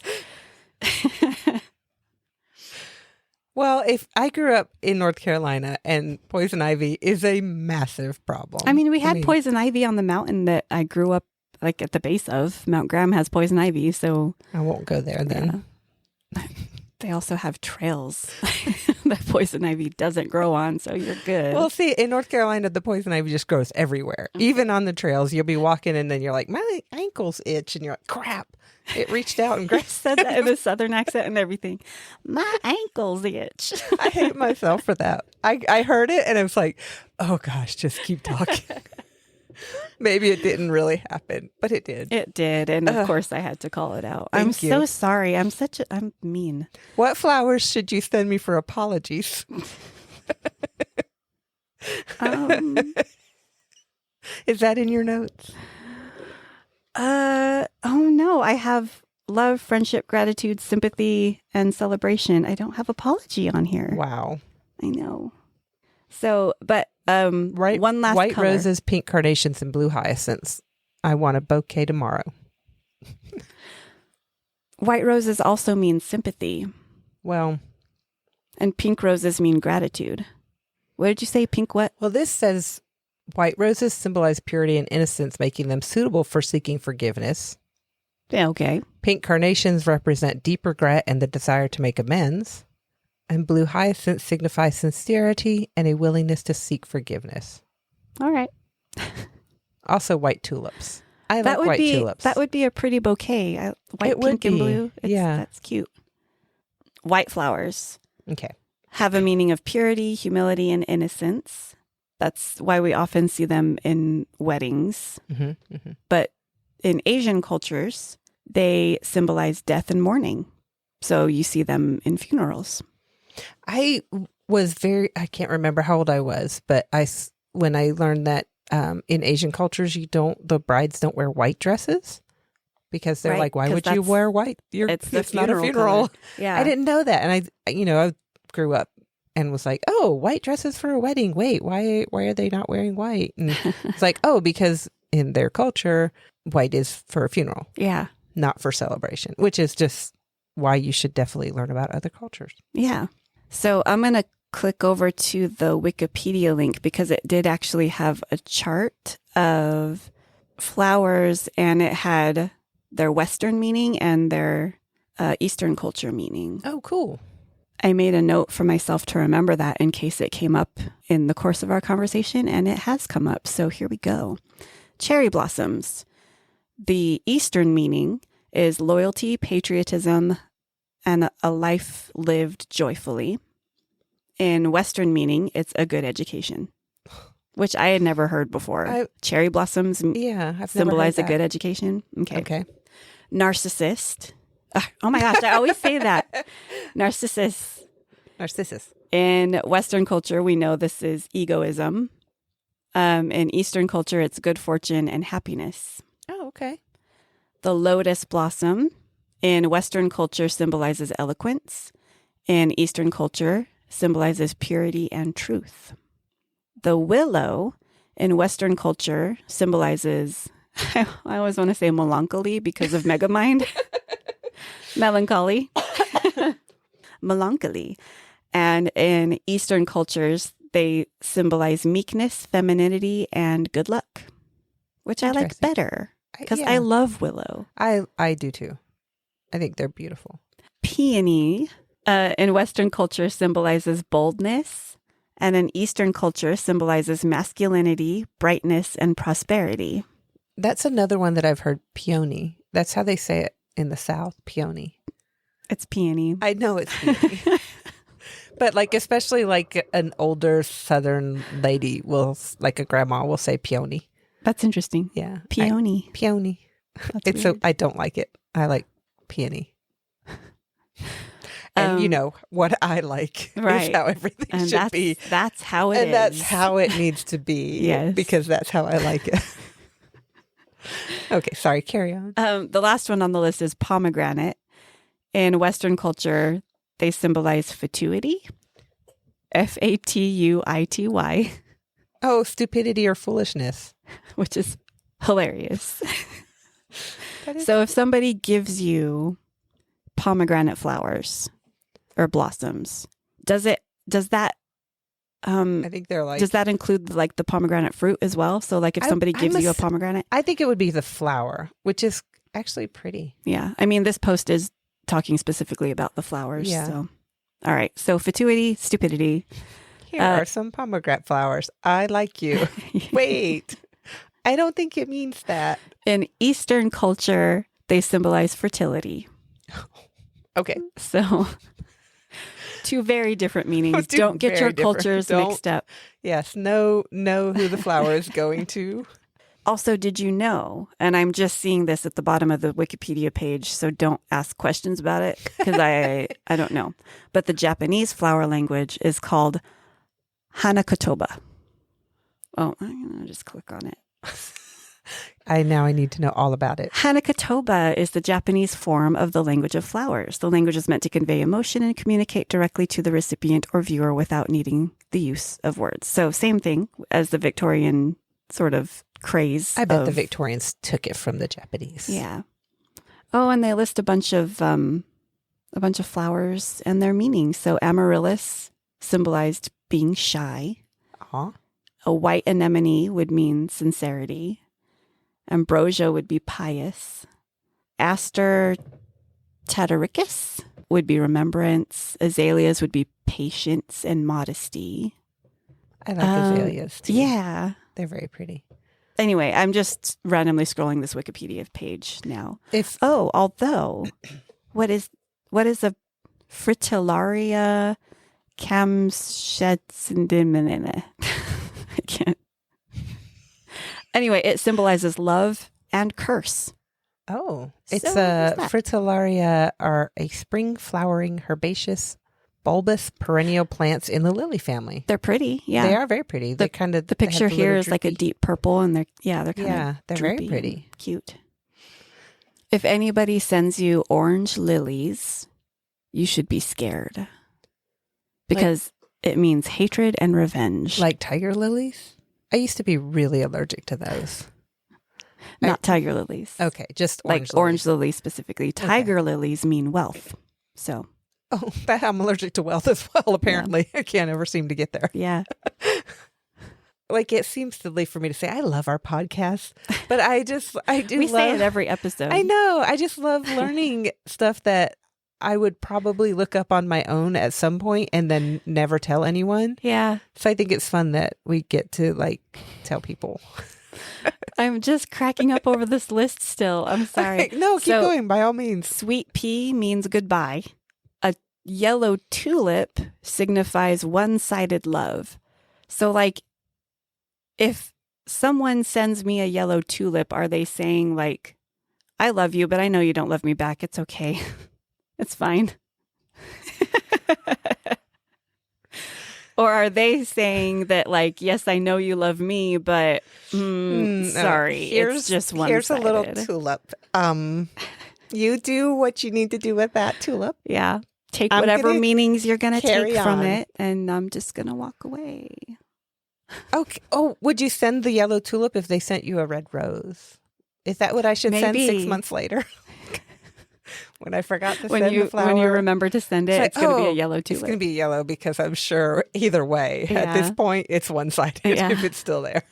Well, if I grew up in North Carolina and poison ivy is a massive problem. I mean, we had poison ivy on the mountain that I grew up like at the base of. Mount Graham has poison ivy, so I won't go there then. Yeah. They also have trails that poison ivy doesn't grow on, so you're good. Well, see, in North Carolina, the poison ivy just grows everywhere. Even on the trails, you'll be walking and then you're like, my ankles itch, and you're like, crap. It reached out and grabbed. Said that in a southern accent and everything. My ankles itch. I hate myself for that. I heard it and I was like, oh gosh, just keep talking. Maybe it didn't really happen, but it did. It did. And of course I had to call it out. I'm so sorry. I'm mean. What flowers should you send me for apologies? Is that in your notes? Oh no, I have love, friendship, gratitude, sympathy, and celebration. I don't have apology on here. Wow. I know. So, but one last white color. Roses, pink carnations, and blue hyacinths. I want a bouquet tomorrow. White roses also mean sympathy. Well. And pink roses mean gratitude. What did you say? Pink what? Well, this says white roses symbolize purity and innocence, making them suitable for seeking forgiveness. Yeah, okay. Pink carnations represent deep regret and the desire to make amends. And blue hyacinths signify sincerity and a willingness to seek forgiveness. All right. Also white tulips. I like white tulips. That would be a pretty bouquet. White, pink, and blue. That's cute. White flowers. Okay. Have a meaning of purity, humility, and innocence. That's why we often see them in weddings. Mm-hmm, mm-hmm. But In Asian cultures, they symbolize death and mourning. So you see them in funerals. I can't remember how old I was, but when I learned that in Asian cultures, the brides don't wear white dresses because they're like, why would you wear white? It's not a funeral. Yeah. I didn't know that. And I grew up and was like, oh, white dresses for a wedding. Wait, why are they not wearing white? And it's like, oh, because in their culture, white is for a funeral. Yeah. Not for celebration, which is just why you should definitely learn about other cultures. Yeah. So I'm going to click over to the Wikipedia link because it did actually have a chart of flowers, and it had their Western meaning and their Eastern culture meaning. Oh, cool. I made a note for myself to remember that in case it came up in the course of our conversation, and it has come up. So here we go. Cherry blossoms. The Eastern meaning is loyalty, patriotism, and a life lived joyfully. In Western meaning, it's a good education, which I had never heard before. Cherry blossoms symbolize a good education. Okay. Narcissist. Oh my gosh, I always say that. Narcissus. In Western culture, we know this is egoism. In Eastern culture, it's good fortune and happiness. Oh, okay. The lotus blossom in Western culture symbolizes eloquence. In Eastern culture, symbolizes purity and truth. The willow in Western culture symbolizes, I always want to say melancholy because of Megamind. Melancholy. Melancholy. And in Eastern cultures, they symbolize meekness, femininity, and good luck, which I like better because I love willow. I do too. I think they're beautiful. Peony in Western culture symbolizes boldness, and in Eastern culture symbolizes masculinity, brightness, and prosperity. That's another one that I've heard, peony. That's how they say it in the South, peony. It's peony. I know it's peony. But especially an older Southern lady like a grandma will say peony. That's interesting. Yeah. Peony. Peony. That's weird. I don't like it. I like peony. And you know what I like is how everything should be. That's how it is. And that's how it needs to be. Yes. Because that's how I like it. Okay, sorry, carry on. The last one on the list is pomegranate. In Western culture, they symbolize fatuity. Fatuity. Oh, stupidity or foolishness. Which is hilarious. So if somebody gives you pomegranate flowers or blossoms, does that I think they're does that include the pomegranate fruit as well? So if somebody gives you a pomegranate? I think it would be the flower, which is actually pretty. Yeah. I mean, this post is talking specifically about the flowers. Yeah. So. All right. So fatuity, stupidity. Here are some pomegranate flowers. I like you. Wait, I don't think it means that. In Eastern culture, they symbolize fertility. Okay. So two very different meanings. Don't get your cultures mixed up. Yes. Know who the flower is going to. Also, did you know, and I'm just seeing this at the bottom of the Wikipedia page, so don't ask questions about it because I don't know. But the Japanese flower language is called Hanakotoba. Oh, I'm going to just click on it. I need to know all about it. Hanakotoba is the Japanese form of the language of flowers. The language is meant to convey emotion and communicate directly to the recipient or viewer without needing the use of words. So same thing as the Victorian sort of craze. I bet the Victorians took it from the Japanese. Yeah. Oh, and they list a bunch of flowers and their meanings. So amaryllis symbolized being shy. Uh-huh. A white anemone would mean sincerity. Ambrosia would be pious. Aster tataricus would be remembrance. Azaleas would be patience and modesty. I like azaleas too. Yeah. They're very pretty. Anyway, I'm just randomly scrolling this Wikipedia page now. Although, what is a fritillaria camshetzendimene? I can't. Anyway, it symbolizes love, and curse. Oh, it's So there's that. Fritillaria are a spring flowering herbaceous bulbous perennial plants in the lily family. They're pretty. Yeah. They are very pretty. They kind of the picture here is like a deep purple, and they're kind of they're very pretty, cute. If anybody sends you orange lilies, you should be scared because it means hatred and revenge. Like tiger lilies. I used to be really allergic to those. Not tiger lilies. Okay, just orange lilies specifically. Tiger lilies mean wealth. So. Oh, I'm allergic to wealth as well, apparently. Yeah. I can't ever seem to get there. Yeah. Like, it seems silly for me to say, I love our podcast, but I do We say it every episode. I know. I just love learning stuff that I would probably look up on my own at some point and then never tell anyone. Yeah. So I think it's fun that we get to, like, tell people. I'm just cracking up over this list still. I'm sorry. No, keep going, by all means. Sweet pea means goodbye. A yellow tulip signifies one-sided love. So, like, if someone sends me a yellow tulip, are they saying, like, I love you, but I know you don't love me back. It's okay. It's fine. Or are they saying that, like, yes, I know you love me, but sorry, it's just one-sided. Here's a little tulip. You do what you need to do with that tulip. Yeah. Take whatever meanings you're going to take from it, and I'm just going to walk away. Okay. Oh, would you send the yellow tulip if they sent you a red rose? Is that what I should send 6 months later? When I forgot to send the flower. When you remember to send it, it's going to be a yellow tulip. It's going to be yellow because I'm sure either way, at this point, it's one-sided if it's still there.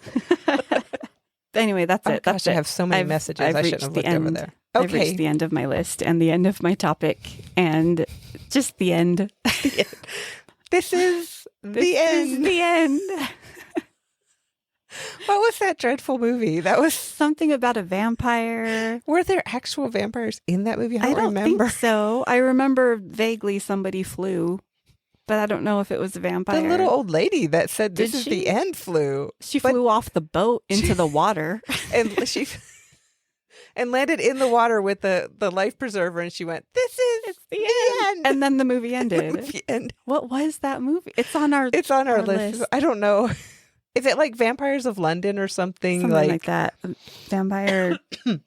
Anyway, that's it. Gosh, I have so many messages. I shouldn't have looked over there. Okay. I've reached the end of my list and the end of my topic and just the end. This is the end. The end. What was that dreadful movie? That was something about a vampire. Were there actual vampires in that movie? I don't remember. Think so. I remember vaguely somebody flew, but I don't know if it was a vampire. The little old lady that said this is the end flew. She flew off the boat into the water. And landed in the water with the life preserver, and she went, "This is the end." And then the movie ended. What was that movie? It's on our list. I don't know. Is it like Vampires of London or something? Something like that. Vampire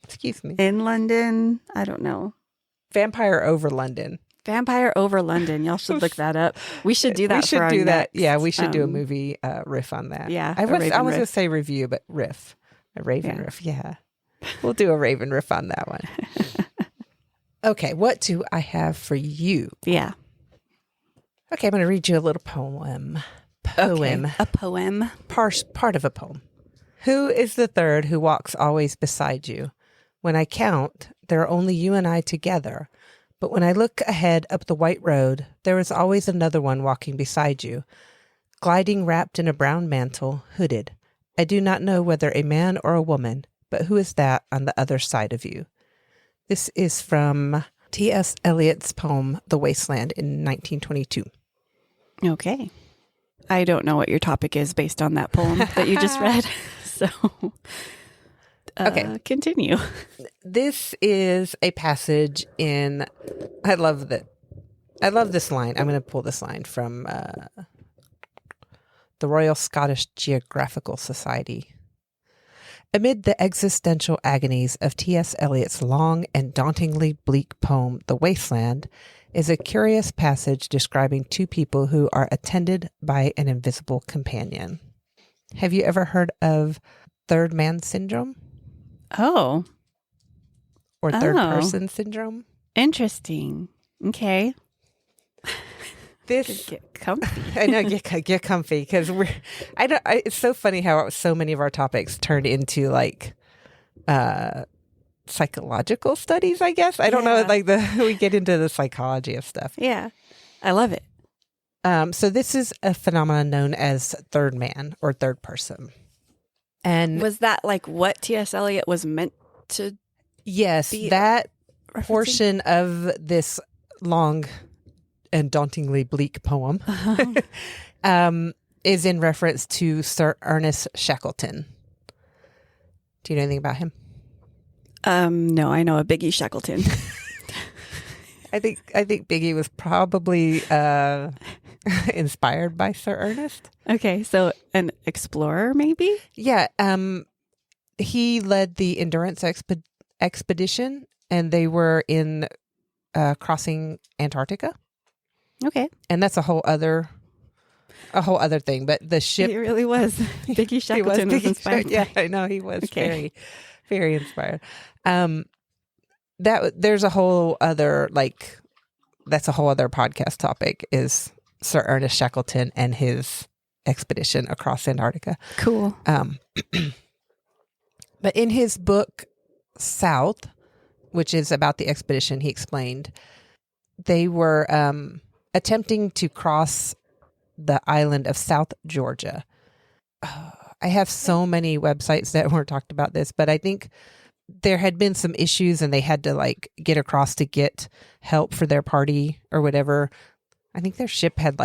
excuse me. In London? I don't know. Vampire over London. Vampire over London. Y'all should look that up. We should do that. Yeah, we should do a movie riff on that. Yeah. I was going to say review, but riff. A Raven riff. Yeah. We'll do a Raven riff on that one. Okay, what do I have for you? Yeah. Okay, I'm going to read you a little poem. Okay, a poem. Part of a poem. Who is the third who walks always beside you? When I count, there are only you and I together. But when I look ahead up the white road, there is always another one walking beside you, gliding wrapped in a brown mantle, hooded. I do not know whether a man or a woman, but who is that on the other side of you? This is from T.S. Eliot's poem, The Wasteland, in 1922. Okay. I don't know what your topic is based on that poem that you just read. So, okay, continue. This is a passage in, I love this line. I'm going to pull this line from the Royal Scottish Geographical Society. Amid the existential agonies of T.S. Eliot's long and dauntingly bleak poem, The Wasteland, is a curious passage describing two people who are attended by an invisible companion. Have you ever heard of third man syndrome? Oh. Or third person syndrome? Interesting. Okay. This get comfy. I know, get comfy because it's so funny how so many of our topics turned into like psychological studies, I guess. I don't know, like we get into the psychology of stuff. Yeah. I love it. So this is a phenomenon known as third man or third person. And was that like what T.S. Eliot was meant to? Yes, that portion of this long and dauntingly bleak poem is in reference to Sir Ernest Shackleton. Do you know anything about him? No, I know a Biggie Shackleton. I think Biggie was probably inspired by Sir Ernest. Okay, so an explorer, maybe? Yeah. He led the Endurance expedition, and they were in crossing Antarctica. Okay. And that's a whole other thing. But the ship, It really was. Biggie Shackleton was inspired. Yeah, I know he was very, very inspired. There's a whole other that's a whole other podcast topic, is Sir Ernest Shackleton and his expedition across Antarctica. Cool. But in his book South, which is about the expedition, he explained they were attempting to cross the island of South Georgia. I have so many websites that were talked about this, but I think there had been some issues and they had to get across to get help for their party or whatever. I think their ship had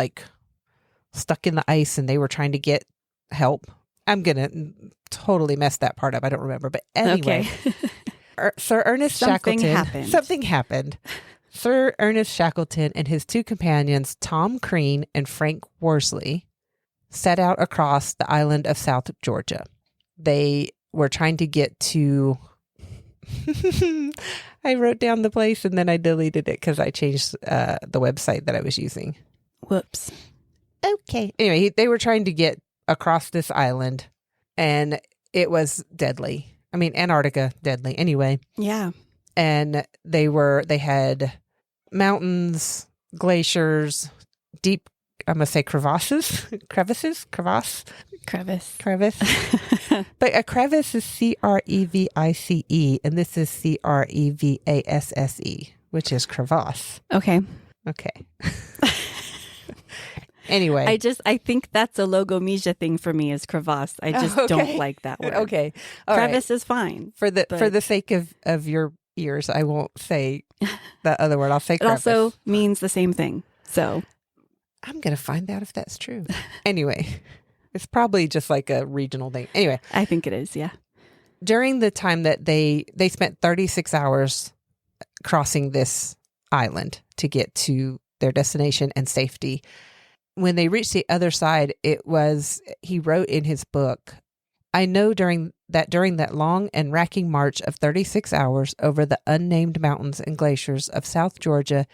stuck in the ice and they were trying to get help. I'm going to totally mess that part up. I don't remember. But anyway, Sir Ernest Shackleton. Something happened. Sir Ernest Shackleton and his two companions, Tom Crean and Frank Worsley, set out across the island of South Georgia. They were trying to get to... I wrote down the place and then I deleted it because I changed the website that I was using. Whoops. Okay. Anyway, they were trying to get across this island and it was deadly. I mean, Antarctica, deadly anyway. Yeah. And they had mountains, glaciers, deep, I'm going to say crevices. But a crevice is CREVICE and this is CREVASSE, which is crevasse. Okay. Anyway. I think that's a Logomisia thing for me, is crevasse. I just don't like that word. Okay. Crevice is fine. For the sake of your ears, I won't say the other word. I'll say crevice. It also means the same thing. So I'm going to find out if that's true. Anyway, it's probably just like a regional thing. Anyway. I think it is, yeah. During the time that they spent 36 hours crossing this island to get to their destination and safety. When they reached the other side, he wrote in his book, I know during that long and racking march of 36 hours over the unnamed mountains and glaciers of South Georgia,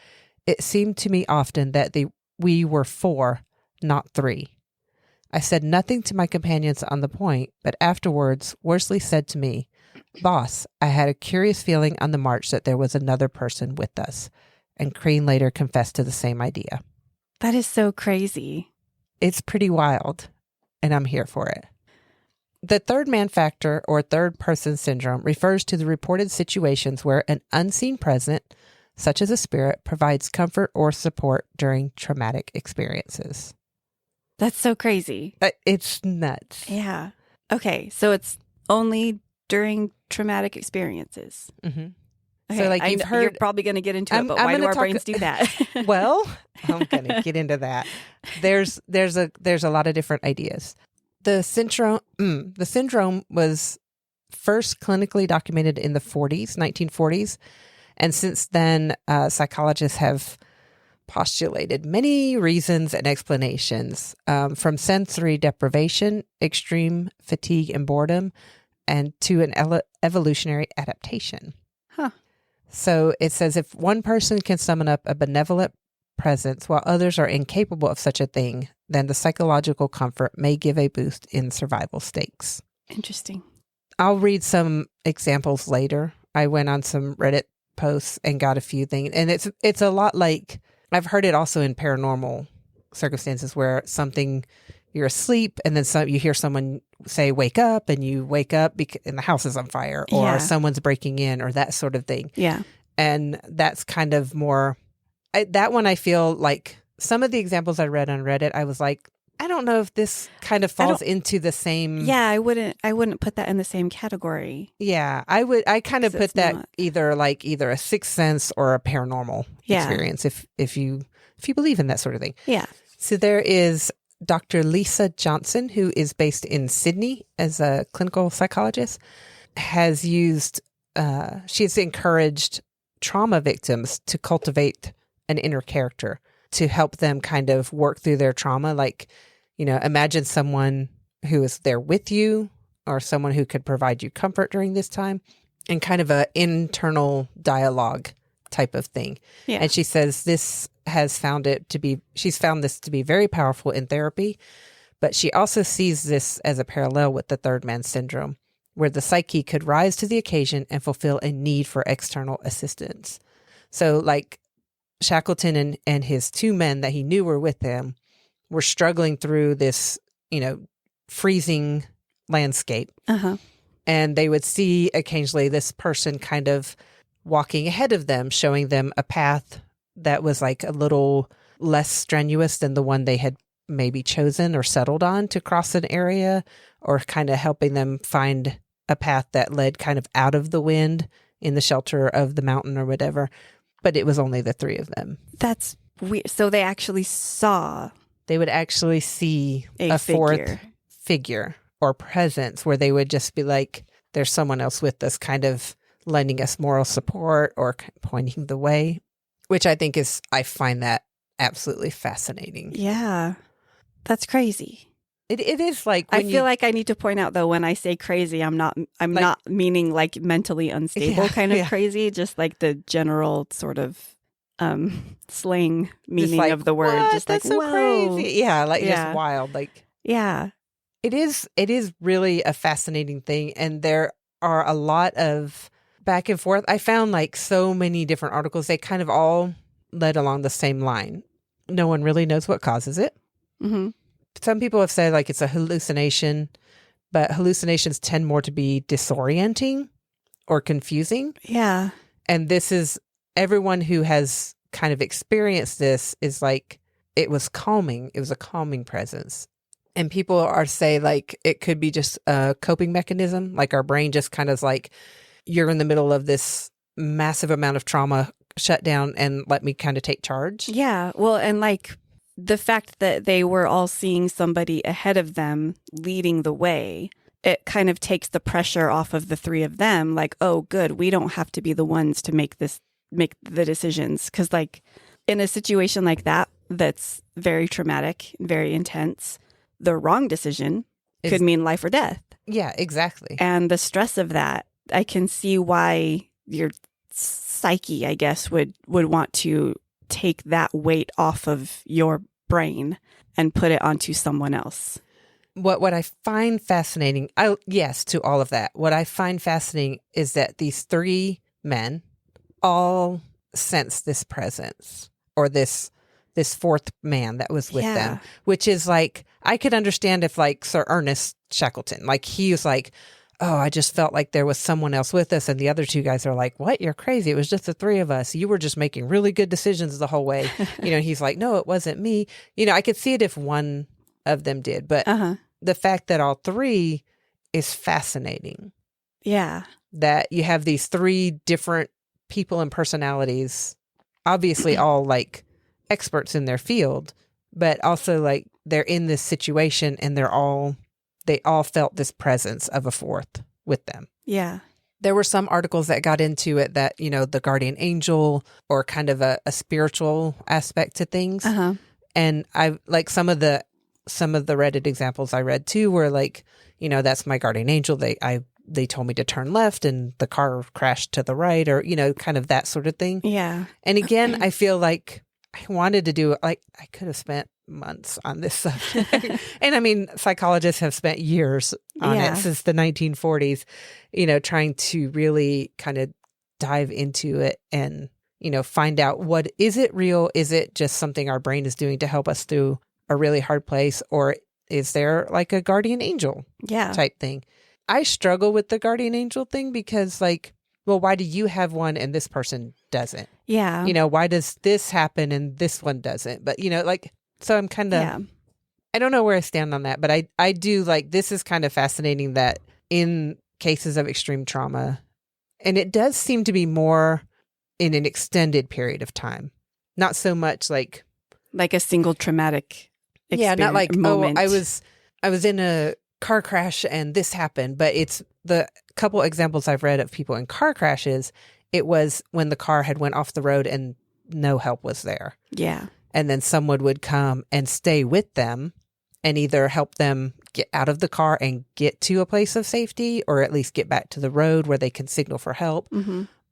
it seemed to me often that we were 4, not 3. I said nothing to my companions on the point, but afterwards, Worsley said to me, Boss, I had a curious feeling on the march that there was another person with us. And Crean later confessed to the same idea. That is so crazy. It's pretty wild, and I'm here for it. The third man factor, or third person syndrome, refers to the reported situations where an unseen presence, such as a spirit, provides comfort or support during traumatic experiences. That's so crazy. It's nuts. Yeah. Okay, so it's only during traumatic experiences. Mm-hmm. Okay, so you've heard, you're probably going to get into it, but why do our brains do that? Well, I'm going to get into that. There's a lot of different ideas. The syndrome was first clinically documented in the 1940s. And since then, psychologists have postulated many reasons and explanations, from sensory deprivation, extreme fatigue and boredom, and to an evolutionary adaptation. Huh. So it says if one person can summon up a benevolent presence while others are incapable of such a thing, then the psychological comfort may give a boost in survival stakes. Interesting. I'll read some examples later. I went on some Reddit posts and got a few things. And it's a lot like, I've heard it also in paranormal circumstances where you're asleep and then you hear someone say, wake up, and you wake up and the house is on fire, or someone's breaking in, or that sort of thing. Yeah. And that's kind of more, that one I feel like some of the examples I read on Reddit, I was like, I don't know if this kind of falls into the same. Yeah, I wouldn't put that in the same category. Yeah, I kind of put that either a sixth sense or a paranormal experience if you believe in that sort of thing. Yeah. So there is Dr. Lisa Johnson, who is based in Sydney as a clinical psychologist, has used she's encouraged trauma victims to cultivate an inner character to help them kind of work through their trauma. Like, imagine someone who is there with you or someone who could provide you comfort during this time, and kind of an internal dialogue type of thing. Yeah. And she says she's found this to be very powerful in therapy, but she also sees this as a parallel with the third man syndrome, where the psyche could rise to the occasion and fulfill a need for external assistance. So like Shackleton and his two men that he knew were with him were struggling through this, freezing landscape. Uh-huh. And they would see occasionally this person kind of walking ahead of them, showing them a path that was like a little less strenuous than the one they had maybe chosen or settled on to cross an area, or kind of helping them find a path that led kind of out of the wind in the shelter of the mountain or whatever. But it was only the three of them. That's weird. So they actually saw. They would actually see a fourth figure or presence where they would just be like, there's someone else with us, kind of lending us moral support or pointing the way, which I find that absolutely fascinating. Yeah. That's crazy. It is like, I feel like I need to point out though, when I say crazy, I'm not meaning like mentally unstable kind of crazy, just like the general sort of slang meaning of the word. What? Just That's like, so whoa. crazy. Yeah. Like just wild. Like, yeah. It is really a fascinating thing. And there are a lot of back and forth. I found like so many different articles. They kind of all led along the same line. No one really knows what causes it. Mm-hmm. Some people have said like it's a hallucination, but hallucinations tend more to be disorienting or confusing. Yeah. And this is everyone who has kind of experienced this is like, it was calming. It was a calming presence. And people are say like, it could be just a coping mechanism. Like our brain just kind of like, you're in the middle of this massive amount of trauma, shut down and let me kind of take charge. Yeah. Well, and like the fact that they were all seeing somebody ahead of them leading the way, it kind of takes the pressure off of the three of them. Like, oh, good. We don't have to be the ones to make the decisions. Because like in a situation like that, that's very traumatic, very intense, the wrong decision could mean life or death. Yeah, exactly. And the stress of that, I can see why your psyche, I guess, would want to take that weight off of your brain and put it onto someone else. What I find fascinating, yes, to all of that. What I find fascinating is that these three men all sense this presence or this fourth man that was with them, which is like, I could understand if like Sir Ernest Shackleton, like he was like, oh, I just felt like there was someone else with us. And the other two guys are like, what? You're crazy. It was just the three of us. You were just making really good decisions the whole way. He's like, no, it wasn't me. I could see it if one of them did. But the fact that all three is fascinating. Yeah. That you have these three different people and personalities, obviously all like experts in their field, but also like they're in this situation and they all felt this presence of a fourth with them. Yeah. There were some articles that got into it that, the guardian angel or kind of a spiritual aspect to things. And I like some of the Reddit examples I read too were like, that's my guardian angel. They told me to turn left and the car crashed to the right or, kind of that sort of thing. Yeah. And again, I feel like I wanted to do it. Like I could have spent months on this subject. And I mean, psychologists have spent years on it since the 1940s, trying to really kind of dive into it and, find out what is it real? Is it just something our brain is doing to help us through a really hard place? Or is there like a guardian angel type thing? I struggle with the guardian angel thing because like, well, why do you have one and this person doesn't? Yeah. Why does this happen and this one doesn't? But, so I'm kind of, I don't know where I stand on that, but I do like, this is kind of fascinating that in cases of extreme trauma, and it does seem to be more in an extended period of time, not so much like a single traumatic not like, moment. I was in a car crash and this happened. But it's the couple examples I've read of people in car crashes. It was when the car had went off the road and no help was there. Yeah. And then someone would come and stay with them and either help them get out of the car and get to a place of safety, or at least get back to the road where they can signal for help,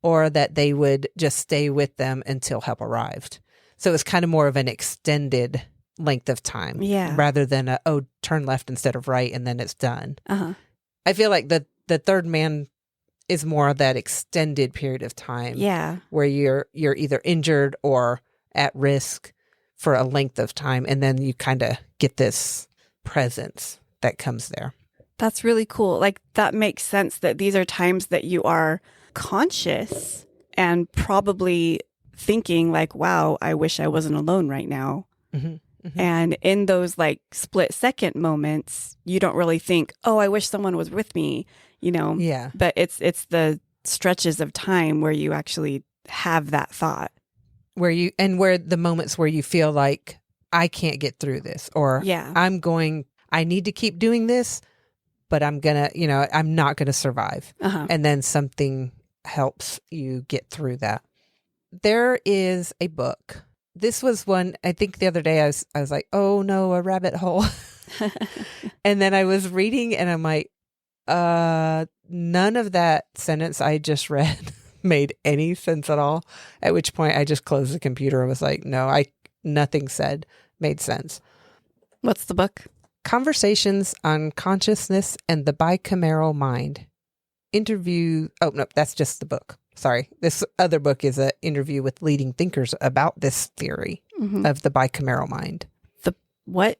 or that they would just stay with them until help arrived. So it was kind of more of an extended length of time, rather than turn left instead of right and then it's done. I feel like the third man is more of that extended period of time, where you're either injured or at risk for a length of time, and then you kind of get this presence that comes there. That's really cool. Like, that makes sense that these are times that you are conscious and probably thinking like, wow, I wish I wasn't alone right now. And in those like split second moments, you don't really think, oh, I wish someone was with me, you know? Yeah. But it's the stretches of time where you actually have that thought. Where the moments where you feel like, I can't get through this, or I need to keep doing this, but I'm not going to survive. And then something helps you get through that. There is a book. This was one, I think the other day I was like, oh no, a rabbit hole. And then I was reading and I'm like, none of that sentence I just read made any sense at all. At which point I just closed the computer and was like, no, nothing said made sense. What's the book? Conversations on Consciousness and the Bicameral Mind. Oh, no, that's just the book. Sorry. This other book is an interview with leading thinkers about this theory of the bicameral mind. The what?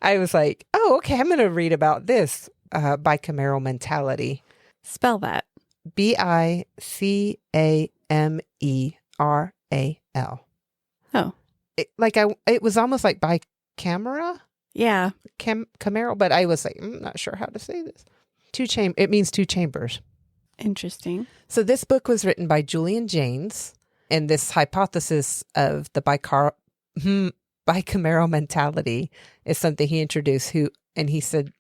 I was like, oh, okay, I'm going to read about this bicameral mentality. Spell that. Bicameral. Oh. It was almost like bicamera. Yeah. Cameral, but I was like, I'm not sure how to say this. It means two chambers. Interesting. So this book was written by Julian Jaynes, and this hypothesis of the bicameral mentality is something he introduced. He said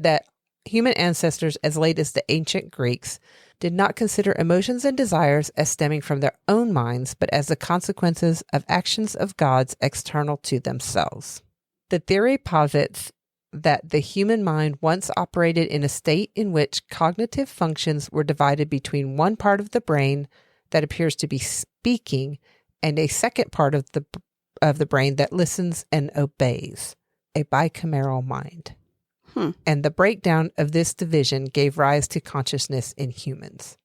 that human ancestors as late as the ancient Greeks did not consider emotions and desires as stemming from their own minds, but as the consequences of actions of gods external to themselves. The theory posits that the human mind once operated in a state in which cognitive functions were divided between one part of the brain that appears to be speaking and a second part of the brain that listens and obeys, a bicameral mind. And the breakdown of this division gave rise to consciousness in humans.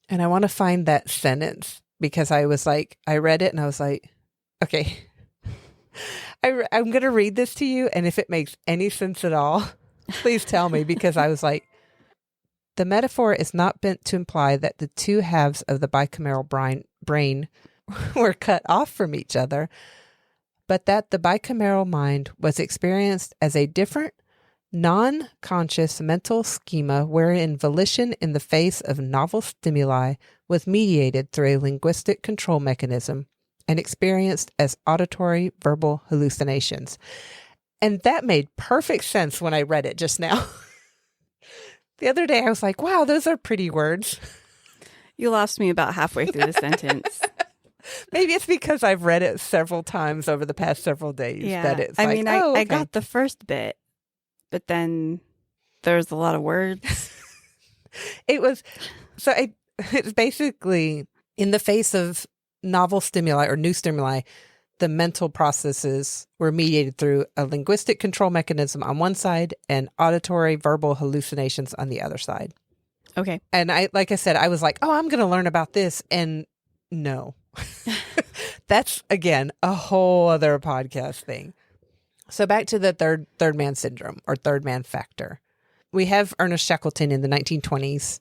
And I want to find that sentence because I read it and I was like, okay, I'm going to read this to you. And if it makes any sense at all, please tell me, because I was like, the metaphor is not meant to imply that the two halves of the bicameral brain were cut off from each other, but that the bicameral mind was experienced as a different, non-conscious mental schema wherein volition in the face of novel stimuli was mediated through a linguistic control mechanism and experienced as auditory verbal hallucinations. And that made perfect sense when I read it just now. The other day I was like, wow, those are pretty words. You lost me about halfway through the sentence. Maybe it's because I've read it several times over the past several days. Yeah. That it's I got the first bit, but then there's a lot of words. It's basically in the face of novel stimuli or new stimuli, the mental processes were mediated through a linguistic control mechanism on one side and auditory verbal hallucinations on the other side. Okay. And like I said, I was like, oh, I'm going to learn about this. And no, that's again, a whole other podcast thing. So back to the third man syndrome or third man factor. We have Ernest Shackleton in the 1920s.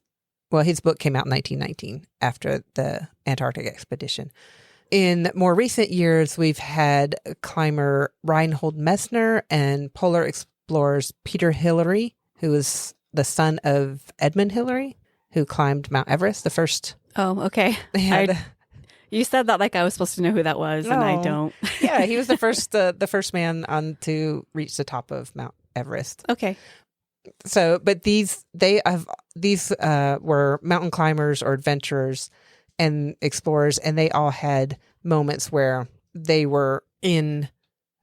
Well, his book came out in 1919 after the Antarctic expedition. In more recent years, we've had climber Reinhold Messner and polar explorers Peter Hillary, who is the son of Edmund Hillary, who climbed Mount Everest, the first. Oh, okay. I You said that like I was supposed to know who that was, and I don't. Yeah, he was the first man on to reach the top of Mount Everest. Okay. So, but these were mountain climbers or adventurers and explorers, and they all had moments where they were in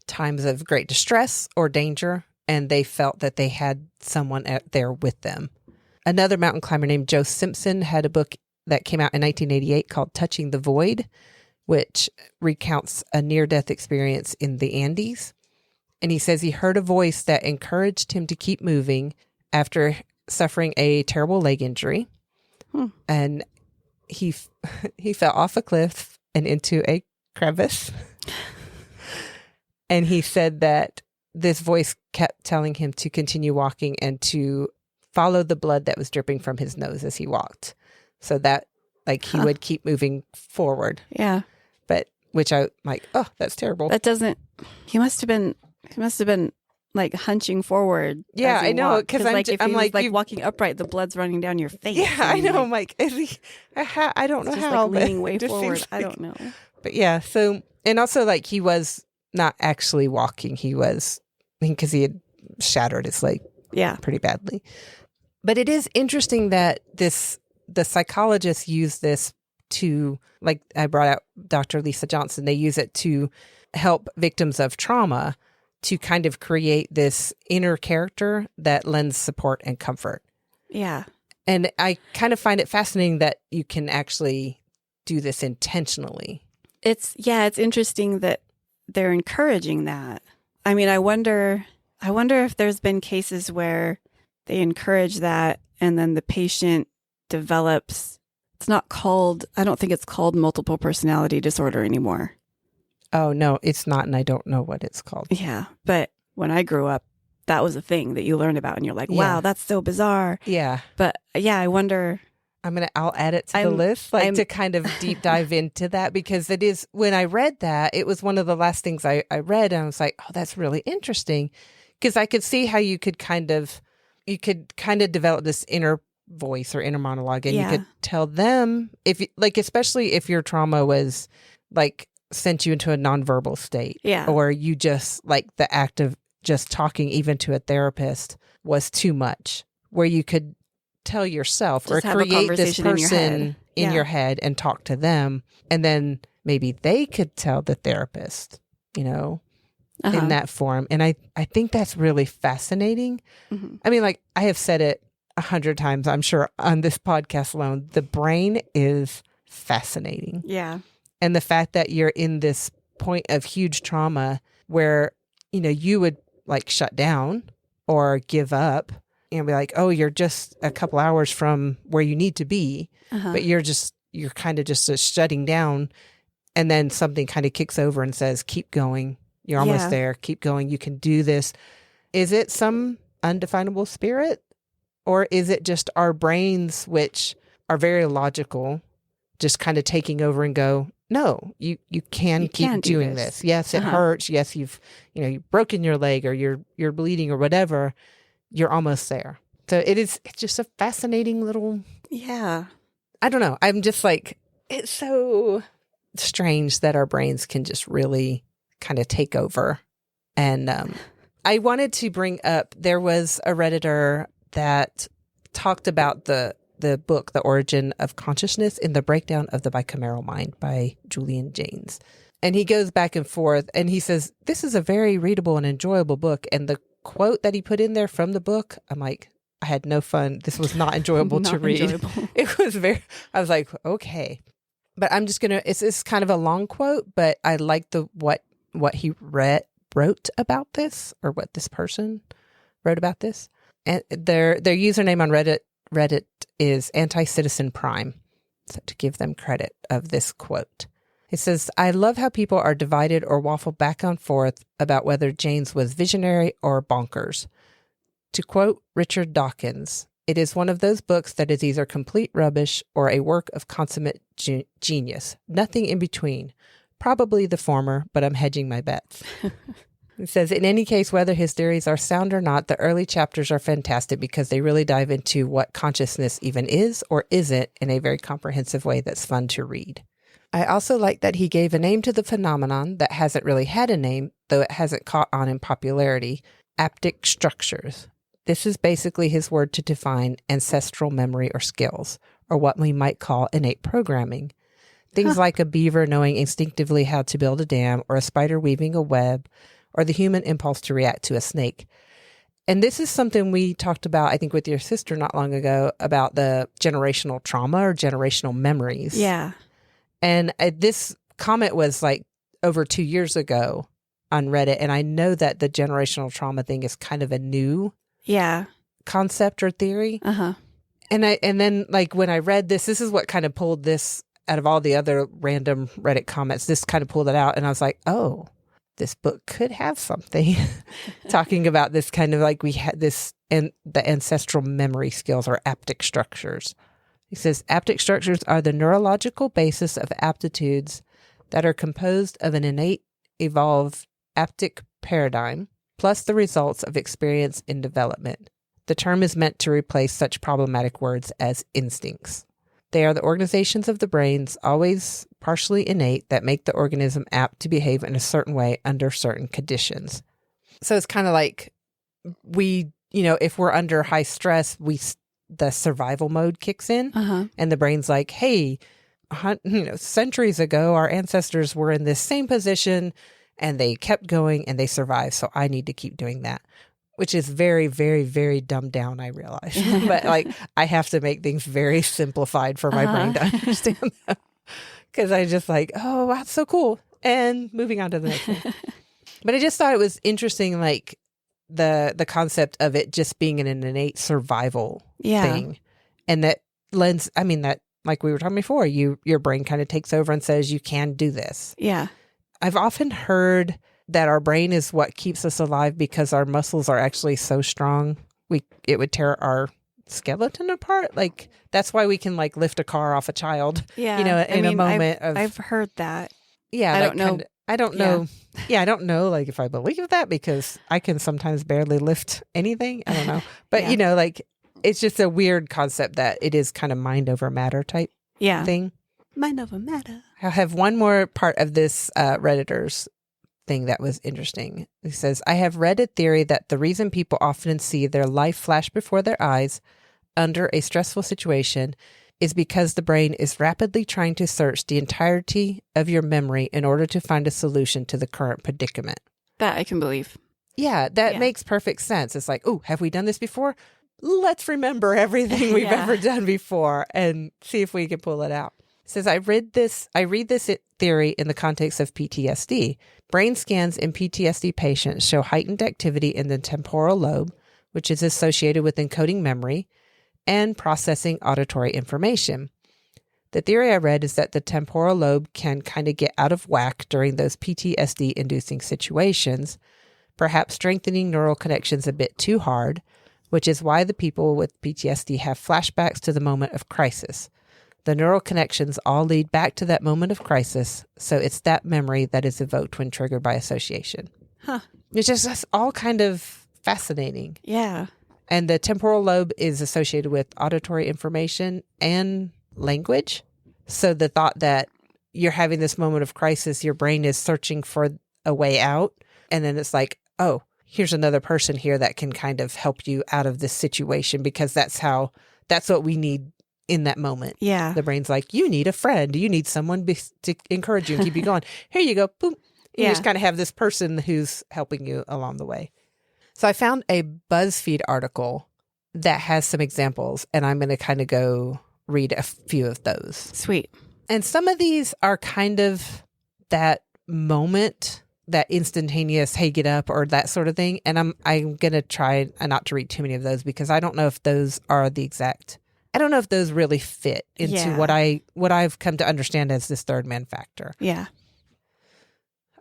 times of great distress or danger, and they felt that they had someone there with them. Another mountain climber named Joe Simpson had a book that came out in 1988 called Touching the Void, which recounts a near-death experience in the Andes. And he says he heard a voice that encouraged him to keep moving after suffering a terrible leg injury. And he fell off a cliff and into a crevice. And he said that this voice kept telling him to continue walking and to follow the blood that was dripping from his nose as he walked. So that he would keep moving forward. Yeah. But which I like, oh, that's terrible. That doesn't, he must have been like hunching forward. Yeah, I know. Because I'm like walking upright, the blood's running down your face. Yeah, I know. I'm like, is he, I don't know just how. Like leaning way forward. I don't know. But yeah, so, and also like he was not actually walking. He was, because he had shattered his leg pretty badly. But it is interesting that the psychologists use this to, like I brought out Dr. Lisa Johnson, they use it to help victims of trauma to kind of create this inner character that lends support and comfort. Yeah. And I kind of find it fascinating that you can actually do this intentionally. It's interesting that they're encouraging that. I mean, I wonder if there's been cases where they encourage that and then the patient develops, I don't think it's called multiple personality disorder anymore. Oh, no, it's not. And I don't know what it's called. Yeah. But when I grew up, that was a thing that you learned about and you're like, wow, that's so bizarre. Yeah. But yeah, I wonder. I'll add it to the list, to kind of deep dive into that, because it is, when I read that, it was one of the last things I read, and I was like, oh, that's really interesting, because I could see how you could kind of develop this inner voice or inner monologue, and you could tell them, if especially if your trauma was like sent you into a nonverbal state, or you just like the act of just talking even to a therapist was too much, where you could tell yourself just or create this person in your head and talk to them, and then maybe they could tell the therapist, in that form. And I think that's really fascinating. Mm-hmm. I mean, like I have said it 100 times, I'm sure, on this podcast alone, the brain is fascinating. Yeah. And the fact that you're in this point of huge trauma where, you would like shut down or give up and be like, oh, you're just a couple hours from where you need to be, but you're kind of just shutting down. And then something kind of kicks over and says, keep going. You're almost there. Keep going. You can do this. Is it some undefinable spirit? Or is it just our brains, which are very logical, just kind of taking over and go, no, you can keep doing this. Yes, it hurts. Yes, you've broken your leg or you're bleeding or whatever. You're almost there. So it's just a fascinating little. Yeah. I don't know. I'm just like, it's so strange that our brains can just really kind of take over. And I wanted to bring up, there was a Redditor that talked about the book, The Origin of Consciousness in the Breakdown of the Bicameral Mind by Julian Jaynes. And he goes back and forth and he says, this is a very readable and enjoyable book. And the quote that he put in there from the book, I'm like, I had no fun. This was not enjoyable to read. It was I was like, okay. But I'm just going to, it's kind of a long quote, but I like what he wrote about this, or what this person wrote about this. And their username on Reddit is Anti-Citizen Prime, so to give them credit of this quote. It says, I love how people are divided or waffle back and forth about whether Jaynes was visionary or bonkers. To quote Richard Dawkins, it is one of those books that is either complete rubbish or a work of consummate genius. Nothing in between. Probably the former, but I'm hedging my bets. It says, in any case, whether his theories are sound or not, the early chapters are fantastic because they really dive into what consciousness even is or isn't in a very comprehensive way that's fun to read. I also like that he gave a name to the phenomenon that hasn't really had a name, though it hasn't caught on in popularity, aptic structures. This is basically his word to define ancestral memory or skills, or what we might call innate programming. Things like a beaver knowing instinctively how to build a dam, or a spider weaving a web, or the human impulse to react to a snake. And this is something we talked about, I think, with your sister not long ago, about the generational trauma or generational memories. Yeah. And this comment was like over 2 years ago on Reddit. And I know that the generational trauma thing is kind of a new concept or theory. And then like when I read this is what kind of pulled this out of all the other random Reddit comments. This kind of pulled it out. And I was like, oh, this book could have something talking about this kind of like we had this and the ancestral memory skills or aptic structures. He says, aptic structures are the neurological basis of aptitudes that are composed of an innate, evolved aptic paradigm, plus the results of experience in development. The term is meant to replace such problematic words as instincts. They are the organizations of the brains, always partially innate, that make the organism apt to behave in a certain way under certain conditions. So it's kind of like we, if we're under high stress, the survival mode kicks in and the brain's like, hey, centuries ago, our ancestors were in this same position and they kept going and they survived. So I need to keep doing that, which is very, very, very dumbed down, I realize. But like, I have to make things very simplified for my brain to understand them. Because I just like, oh, that's so cool. And moving on to the next one. But I just thought it was interesting, like the concept of it just being an innate survival thing. And that lends, that like we were talking before, your brain kind of takes over and says, you can do this. Yeah. I've often heard that our brain is what keeps us alive because our muscles are actually so strong. It would tear our skeleton apart. Like that's why we can like lift a car off a child. Yeah. In a moment I've heard that. Yeah. I don't know. I don't know. Yeah. I don't know like if I believe that because I can sometimes barely lift anything. I don't know. But like it's just a weird concept that it is kind of mind over matter type thing. Mind over matter. I have one more part of this Redditor's thing that was interesting. He says, I have read a theory that the reason people often see their life flash before their eyes under a stressful situation is because the brain is rapidly trying to search the entirety of your memory in order to find a solution to the current predicament. That I can believe. Yeah, that makes perfect sense. It's like, oh, have we done this before? Let's remember everything we've ever done before and see if we can pull it out. It says, I read this theory in the context of PTSD. Brain scans in PTSD patients show heightened activity in the temporal lobe, which is associated with encoding memory and processing auditory information. The theory I read is that the temporal lobe can kind of get out of whack during those PTSD-inducing situations, perhaps strengthening neural connections a bit too hard, which is why the people with PTSD have flashbacks to the moment of crisis. The neural connections all lead back to that moment of crisis, so it's that memory that is evoked when triggered by association. It's just that's all kind of fascinating. Yeah. And the temporal lobe is associated with auditory information and language. So the thought that you're having this moment of crisis, your brain is searching for a way out, and then it's like, oh, here's another person here that can kind of help you out of this situation because that's what we need in that moment. Yeah. The brain's like, you need a friend. You need someone to encourage you and keep you going. Here you go. Boom. You just kind of have this person who's helping you along the way. So I found a BuzzFeed article that has some examples, and I'm going to kind of go read a few of those. Sweet. And some of these are kind of that moment, that instantaneous, hey, get up, or that sort of thing. And I'm going to try not to read too many of those because I don't know if those are the exact. I don't know if those really fit into what I've come to understand as this third man factor. Yeah.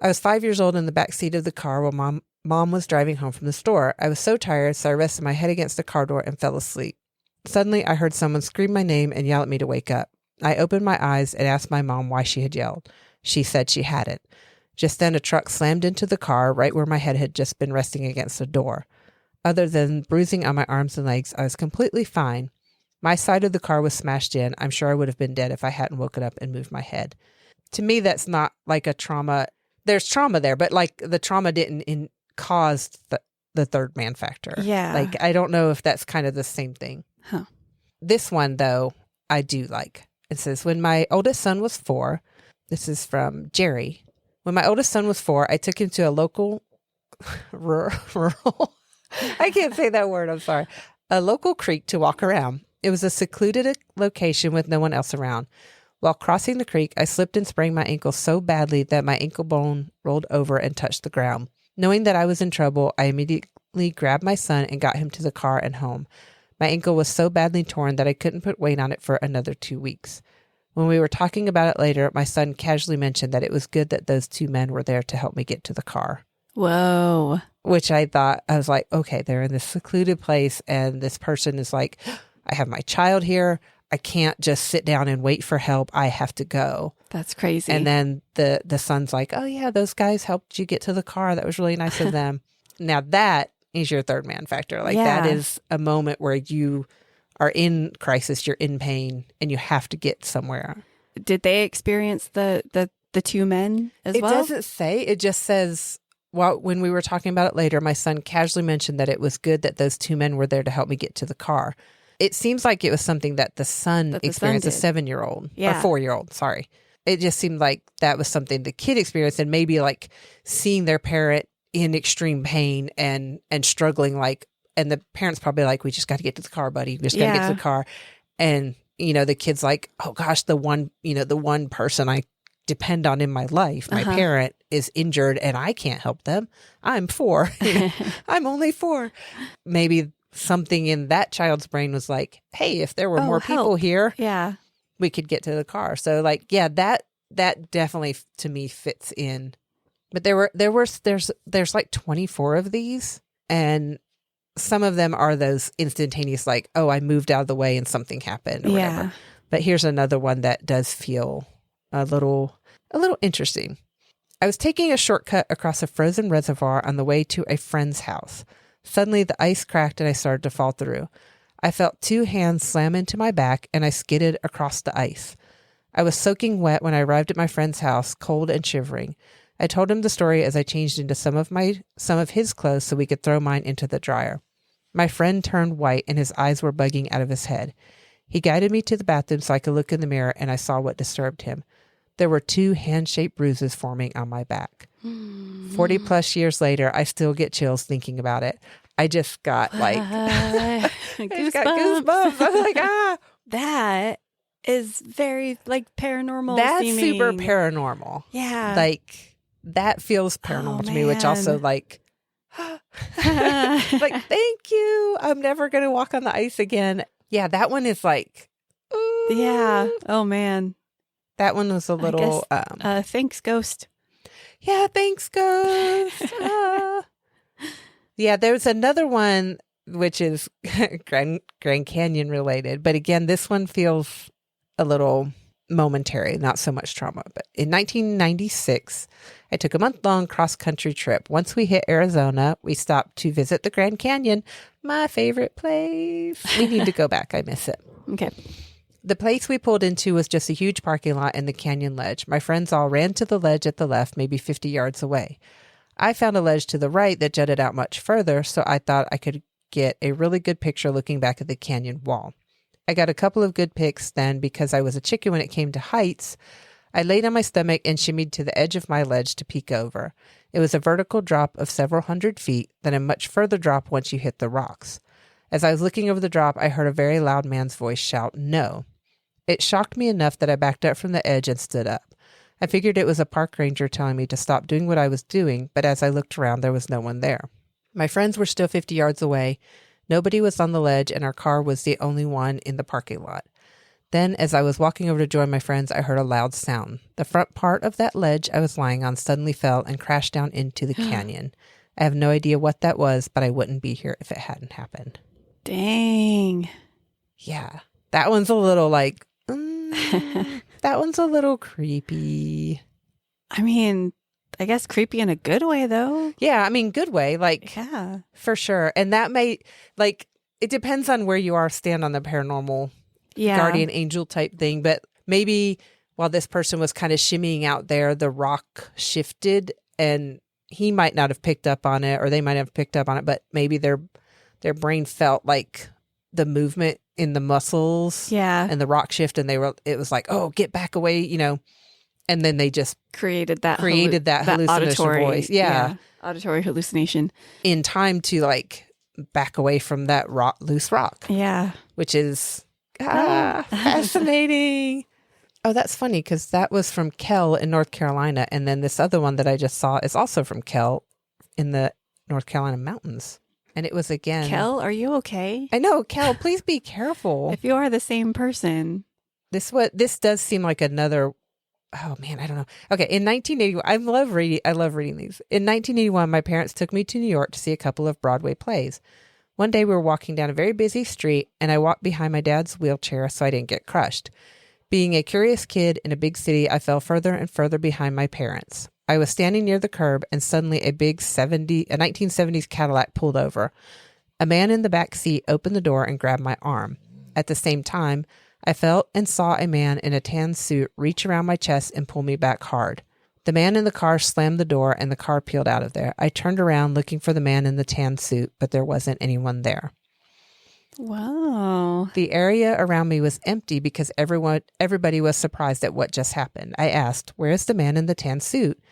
I was 5 years old in the back seat of the car while mom was driving home from the store. I was so tired, so I rested my head against the car door and fell asleep. Suddenly, I heard someone scream my name and yell at me to wake up. I opened my eyes and asked my mom why she had yelled. She said she hadn't. Just then, a truck slammed into the car right where my head had just been resting against the door. Other than bruising on my arms and legs, I was completely fine. My side of the car was smashed in. I'm sure I would have been dead if I hadn't woken up and moved my head. to me, that's not like a trauma. There's trauma there, but like the trauma didn't cause the third man factor. Yeah. Like, I don't know if that's kind of the same thing. Huh. This one, though, I do like. It says, when my oldest son was 4, this is from Jerry. When my oldest son was 4, I took him to a local rural, I can't say that word, I'm sorry, a local creek to walk around. It was a secluded location with no one else around. While crossing the creek, I slipped and sprained my ankle so badly that my ankle bone rolled over and touched the ground. Knowing that I was in trouble, I immediately grabbed my son and got him to the car and home. My ankle was so badly torn that I couldn't put weight on it for another 2 weeks. When we were talking about it later, my son casually mentioned that it was good that those 2 men were there to help me get to the car. Whoa. Which I was like, okay, they're in this secluded place and this person is like, I have my child here. I can't just sit down and wait for help. I have to go. That's crazy. And then the son's like, oh yeah, those guys helped you get to the car. That was really nice of them. Now that is your third man factor. Like that is a moment where you are in crisis, you're in pain, and you have to get somewhere. Did they experience the 2 men as well? It doesn't say. It just says, well, when we were talking about it later, my son casually mentioned that it was good that those 2 men were there to help me get to the car. It seems like it was something that the son experienced, a 7-year-old or 4-year-old. Sorry. It just seemed like that was something the kid experienced, and maybe like seeing their parent in extreme pain and struggling, like, and the parents probably like, we just got to get to the car, buddy. We just got to get to the car. And, the kid's like, oh gosh, the one person I depend on in my life, my parent is injured and I can't help them. I'm 4. I'm only 4. Maybe something in that child's brain was like, hey, if there were more people here, we could get to the car. So like, yeah, that definitely to me fits in. But there's like 24 of these, and some of them are those instantaneous, like, oh, I moved out of the way and something happened or whatever. But here's another one that does feel a little interesting. I was taking a shortcut across a frozen reservoir on the way to a friend's house. Suddenly, the ice cracked and I started to fall through. I felt 2 hands slam into my back and I skidded across the ice. I was soaking wet when I arrived at my friend's house, cold and shivering. I told him the story as I changed into some of his clothes so we could throw mine into the dryer. My friend turned white and his eyes were bugging out of his head. He guided me to the bathroom so I could look in the mirror, and I saw what disturbed him. There were 2 hand-shaped bruises forming on my back. 40 plus years later, I still get chills thinking about it. I just got like goosebumps. I'm like, That is very like paranormal. That's seeming. super paranormal. Yeah. Like that feels paranormal to me, which also like, like, thank you. I'm never going to walk on the ice again. Yeah. That one is like, ooh. Yeah. Oh man. That one was a little, thanks ghost. Yeah. Thanks ghost. Yeah. There's another one, which is Grand Canyon related. But again, this one feels a little momentary, not so much trauma. But in 1996, I took a month-long cross-country trip. Once we hit Arizona, we stopped to visit the Grand Canyon, my favorite place. We need to go back. I miss it. Okay. The place we pulled into was just a huge parking lot in the canyon ledge. My friends all ran to the ledge at the left, maybe 50 yards away. I found a ledge to the right that jutted out much further, so I thought I could get a really good picture looking back at the canyon wall. I got a couple of good pics then because I was a chicken when it came to heights. I laid on my stomach and shimmied to the edge of my ledge to peek over. It was a vertical drop of several hundred feet, then a much further drop once you hit the rocks. As I was looking over the drop, I heard a very loud man's voice shout, "No." It shocked me enough that I backed up from the edge and stood up. I figured it was a park ranger telling me to stop doing what I was doing, but as I looked around, there was no one there. My friends were still 50 yards away. Nobody was on the ledge, and our car was the only one in the parking lot. Then, as I was walking over to join my friends, I heard a loud sound. The front part of that ledge I was lying on suddenly fell and crashed down into the canyon. I have no idea what that was, but I wouldn't be here if it hadn't happened. Dang. Yeah. That one's a little like, that one's a little creepy. I mean, I guess creepy in a good way, though. Yeah, I mean, good way, like, yeah, for sure. And that may, like, it depends on where you stand on the paranormal guardian angel type thing. But maybe while this person was kind of shimmying out there, the rock shifted, and he might not have picked up on it, or they might have picked up on it, but maybe their brain felt like the movement in the muscles and the rock shift, and it was like, oh, get back away, you know, and then they just created that hallucination auditory voice. Auditory hallucination in time to like back away from that loose rock. Yeah. Which is fascinating. Oh, that's funny because that was from Kell in North Carolina. And then this other one that I just saw is also from Kell in the North Carolina mountains. And it was again. Kell, are you okay? I know, Kell, please be careful. If you are the same person. This does seem like another. Oh man, I don't know. Okay, in 1981, I love reading these. In 1981, my parents took me to New York to see a couple of Broadway plays. One day we were walking down a very busy street, and I walked behind my dad's wheelchair so I didn't get crushed. Being a curious kid in a big city, I fell further and further behind my parents. I was standing near the curb, and suddenly a big 1970s Cadillac pulled over. A man in the back seat opened the door and grabbed my arm. At the same time, I felt and saw a man in a tan suit reach around my chest and pull me back hard. The man in the car slammed the door and the car peeled out of there. I turned around looking for the man in the tan suit, but there wasn't anyone there. Wow. The area around me was empty because everybody was surprised at what just happened. I asked, "Where's the man in the tan suit?"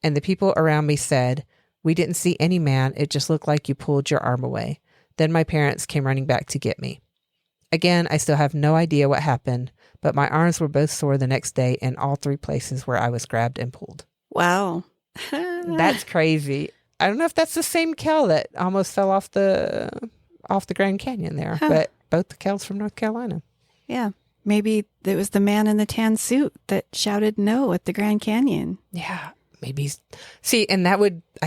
And the people around me said, "We didn't see any man. It just looked like you pulled your arm away." Then my parents came running back to get me. Again, I still have no idea what happened, but my arms were both sore the next day in all 3 places where I was grabbed and pulled. Wow. That's crazy. I don't know if that's the same Kell that almost fell off the Grand Canyon there, but both the Kells from North Carolina. Yeah. Maybe it was the man in the tan suit that shouted no at the Grand Canyon. Yeah, maybe. See, and I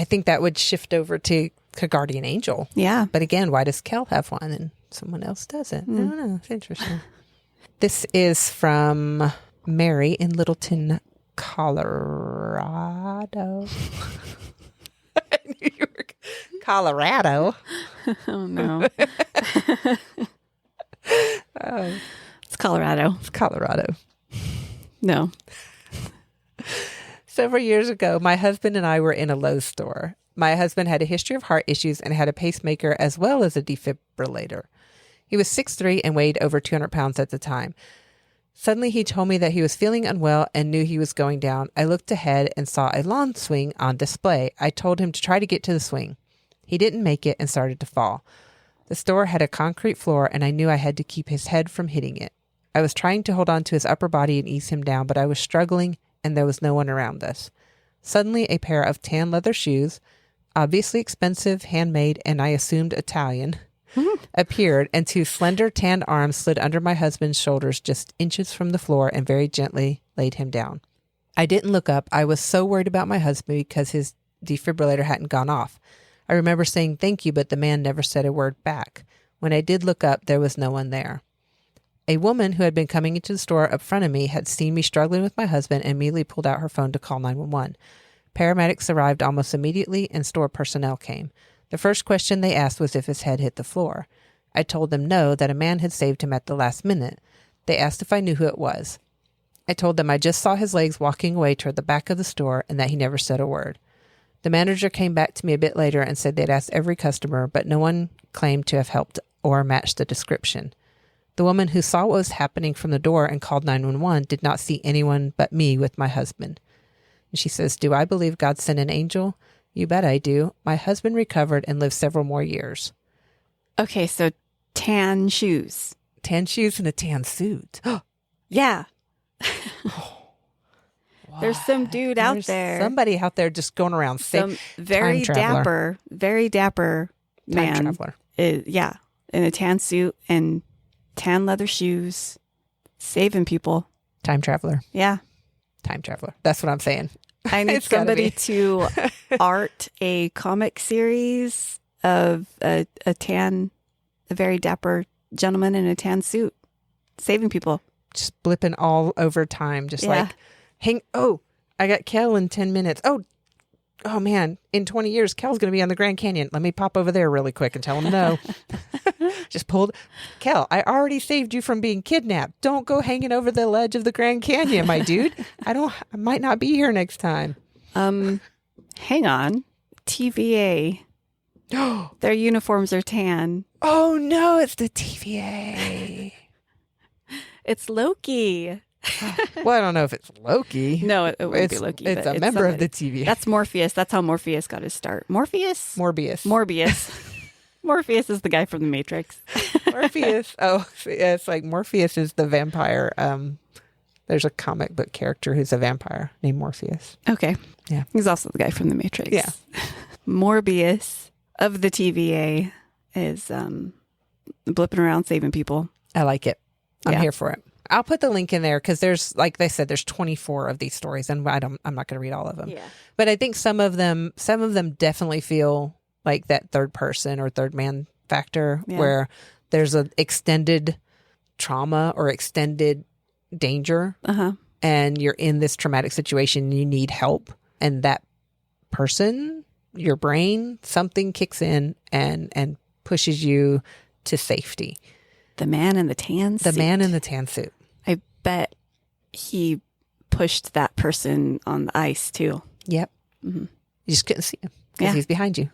think that would shift over to Guardian Angel. Yeah. But again, why does Kell have one and someone else doesn't? I don't know. It's interesting. This is from Mary in Littleton, Colorado. I knew you were Colorado. Oh, no. Oh. It's Colorado. It's Colorado. No. Several years ago, my husband and I were in a Lowe's store. My husband had a history of heart issues and had a pacemaker as well as a defibrillator. He was 6'3" and weighed over 200 pounds at the time. Suddenly, he told me that he was feeling unwell and knew he was going down. I looked ahead and saw a lawn swing on display. I told him to try to get to the swing. He didn't make it and started to fall. The store had a concrete floor, and I knew I had to keep his head from hitting it. I was trying to hold on to his upper body and ease him down, but I was struggling, and there was no one around us. Suddenly, a pair of tan leather shoes, obviously expensive, handmade, and I assumed Italian, appeared, and 2 slender tan arms slid under my husband's shoulders just inches from the floor and very gently laid him down. I didn't look up. I was so worried about my husband because his defibrillator hadn't gone off. I remember saying thank you, but the man never said a word back. When I did look up, there was no one there. A woman who had been coming into the store up front of me had seen me struggling with my husband and immediately pulled out her phone to call 911. Paramedics arrived almost immediately and store personnel came. The first question they asked was if his head hit the floor. I told them no, that a man had saved him at the last minute. They asked if I knew who it was. I told them I just saw his legs walking away toward the back of the store and that he never said a word. The manager came back to me a bit later and said they'd asked every customer, but no one claimed to have helped or matched the description. The woman who saw what was happening from the door and called 911 did not see anyone but me with my husband. And she says, "Do I believe God sent an angel? You bet I do. My husband recovered and lived several more years." Okay, so tan shoes. Tan shoes and a tan suit. Yeah. There's some dude out there. Somebody out there just going around saying, very dapper man. Time traveler. Yeah, in a tan suit and tan leather shoes, saving people. Time traveler. Yeah. Time traveler. That's what I'm saying. I need somebody to art a comic series of a very dapper gentleman in a tan suit, saving people. Just blipping all over time. Just like, I got Kell in 10 minutes. Oh, oh man, in 20 years, Kel's going to be on the Grand Canyon. Let me pop over there really quick and tell him no. Just pulled. Kel, I already saved you from being kidnapped. Don't go hanging over the ledge of the Grand Canyon, my dude. I might not be here next time. Hang on. TVA. Their uniforms are tan. Oh no, it's the TVA. It's Loki. Well, I don't know if it's Loki. No, it wouldn't be Loki. It's a member of the TVA. That's Morpheus. That's how Morpheus got his start. Morpheus? Morbius. Morpheus is the guy from the Matrix. Morpheus. Oh, yeah, it's like Morpheus is the vampire. There's a comic book character who's a vampire named Morpheus. Okay. Yeah. He's also the guy from the Matrix. Yeah. Morbius of the TVA is blipping around saving people. I like it. I'm Yeah. here for it. I'll put the link in there because there's, like they said, there's 24 of these stories, and I'm not going to read all of them. Yeah. But I think some of them definitely feel like that third person or third man factor, Yeah. where there's an extended trauma or extended danger, and you're in this traumatic situation and you need help, and that person, your brain, something kicks in and pushes you to safety. The man in the tan suit. The man in the tan suit. I bet he pushed that person on the ice too. Yep. Mm-hmm. You just couldn't see him because Yeah. he's behind you.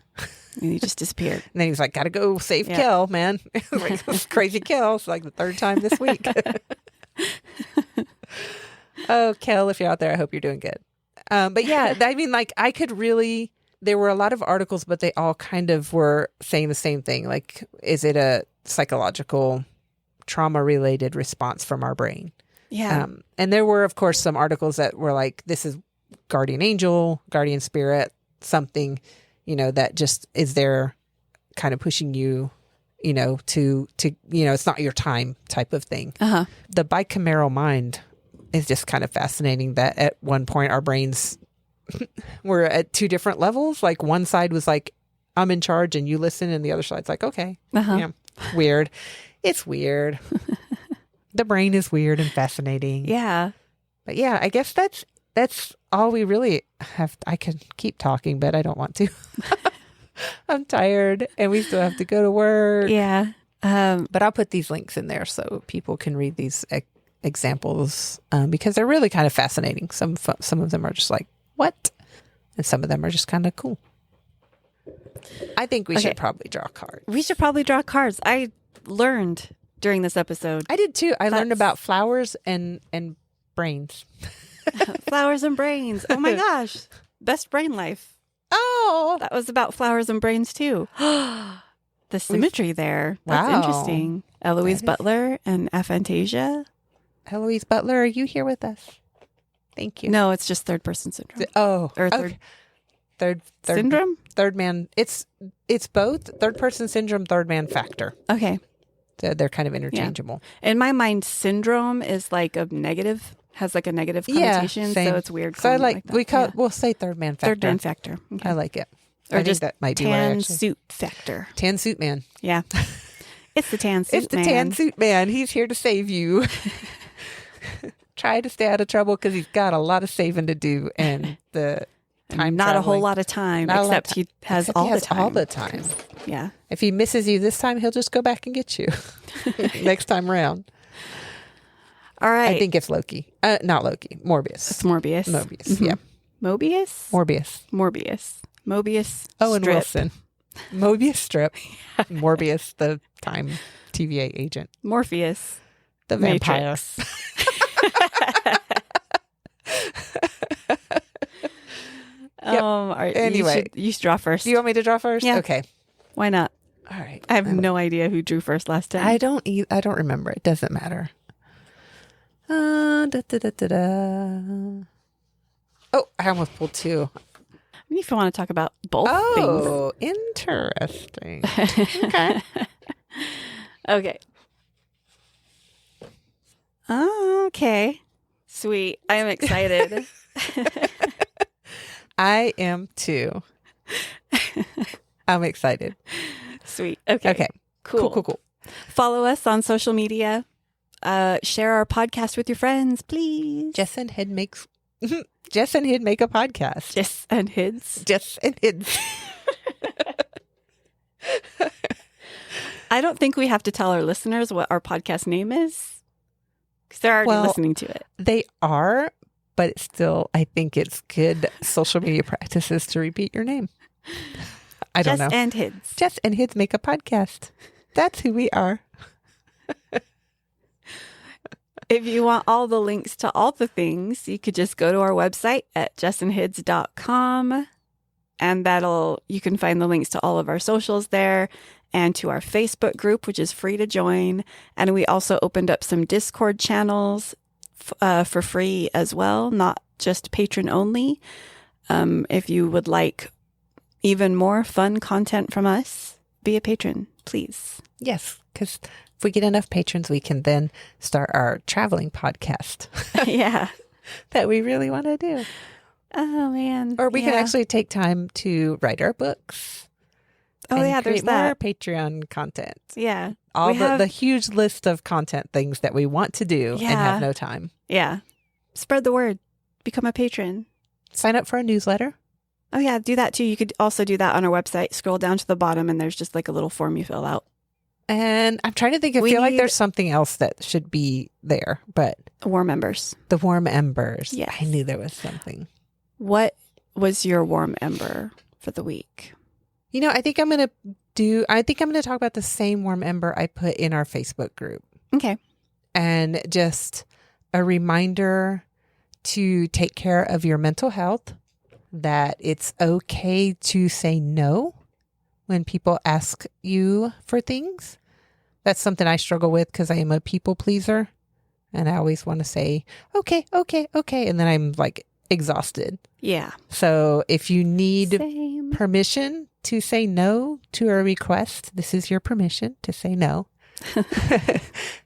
And he just disappeared. And then he's like, gotta go save Yeah. Kel, man. Like, this crazy Kel. It's like the third time this week. Oh, Kel, if you're out there, I hope you're doing good. But yeah, I mean, like, I could really, there were a lot of articles, but they all kind of were saying the same thing. Like, is it a psychological trauma related response from our brain? Yeah. And there were, of course, some articles that were like, this is guardian angel, guardian spirit, something, that just is there kind of pushing you, to, it's not your time type of thing. The bicameral mind is just kind of fascinating that at one point our brains were at two different levels. Like one side was like, I'm in charge and you listen. And the other side's like, okay, yeah, weird. It's weird. The brain is weird and fascinating. Yeah. But yeah, I guess that's all we really have. I could keep talking, but I don't want to. I'm tired and we still have to go to work. Yeah. But I'll put these links in there so people can read these examples because they're really kind of fascinating. Some of them are just like, what? And some of them are just kind of cool. I think we should probably draw cards. We should probably draw cards. I learned during this episode. I did too. I learned about flowers and brains. Flowers and brains. Oh my gosh. Best brain life. Oh, That was about flowers and brains too. The symmetry there. That's Wow. interesting. Eloise Butler and Aphantasia. Eloise Butler, are you here with us? Thank you. No, it's just third person syndrome. Oh, Or okay. Third syndrome? Third man. It's both third person syndrome, third man factor. Okay. They're kind of interchangeable. In my mind, syndrome is like a negative, has like a negative connotation. same. So it's weird. So I calling it that. we'll say third man factor. Third man factor. Okay. I like it. Or I think just that might be what I tan actually- suit factor. Tan suit man. Yeah. It's the tan suit It's the tan suit man. He's here to save you. Try to stay out of trouble because he's got a lot of saving to do, and the time Not a whole traveling- lot of time, Not a lot of except he has except all he the has time. all the time. Yeah. If he misses you this time, he'll just go back and get you next time around. All right. I think it's Loki. Not Loki. Morbius. it's Morbius. Mobius. Mhm. Yeah. Mobius? Morbius. Morbius. Mobius. Owen strip. Wilson. Mobius strip. Morbius, the time TVA agent. Morpheus. The vampire. Matrix. Yep. All right. Anyway. you should draw first. Do you want me to draw first? Yeah. Okay. Why not? All right. I have no idea who drew first last time. I don't remember. It doesn't matter. Da, da, da, da, da. Oh, I almost pulled two. I mean, if you want to talk about both Oh, interesting. things. Okay. Okay. Okay. Sweet. I am excited. I am too. I'm excited. Sweet. Okay. Okay. Cool. Follow us on social media. Share our podcast with your friends, please. Jess and Head makes Jess and Hid make a podcast. Jess and Hids. Jess and Hid. I don't think we have to tell our listeners what our podcast name is because they're already listening to it. They are, but still, I think it's good social media practices to repeat your name. I don't know. Jess and Hids. Jess and Hids make a podcast. That's who we are. If you want all the links to all the things, you could just go to our website at jessandhids.com, and you can find the links to all of our socials there and to our Facebook group, which is free to join. And we also opened up some Discord channels for free as well, not just patron only. If you would like even more fun content from us, be a patron, please. Yes, because if we get enough patrons, we can then start our traveling podcast. Yeah. That we really want to do. Oh, man. Or we can actually take time to write our books. Oh, yeah, there's more that. Patreon content. Yeah. All the huge list of content things that we want to do and have no time. Yeah. Spread the word. Become a patron. Sign up for a newsletter. Oh, yeah. Do that, too. You could also do that on our website. Scroll down to the bottom, and there's just like a little form you fill out. And I'm trying to think. I feel like there's something else that should be there, but warm embers. The warm embers. Yeah, I knew there was something. What was your warm ember for the week? I think I'm going to talk about the same warm ember I put in our Facebook group. Okay. And just a reminder to take care of your mental health, that it's okay to say no when people ask you for things. That's something I struggle with because I am a people pleaser. And I always want to say, okay. And then I'm like exhausted. Yeah. So if you need permission to say no to a request, this is your permission to say no.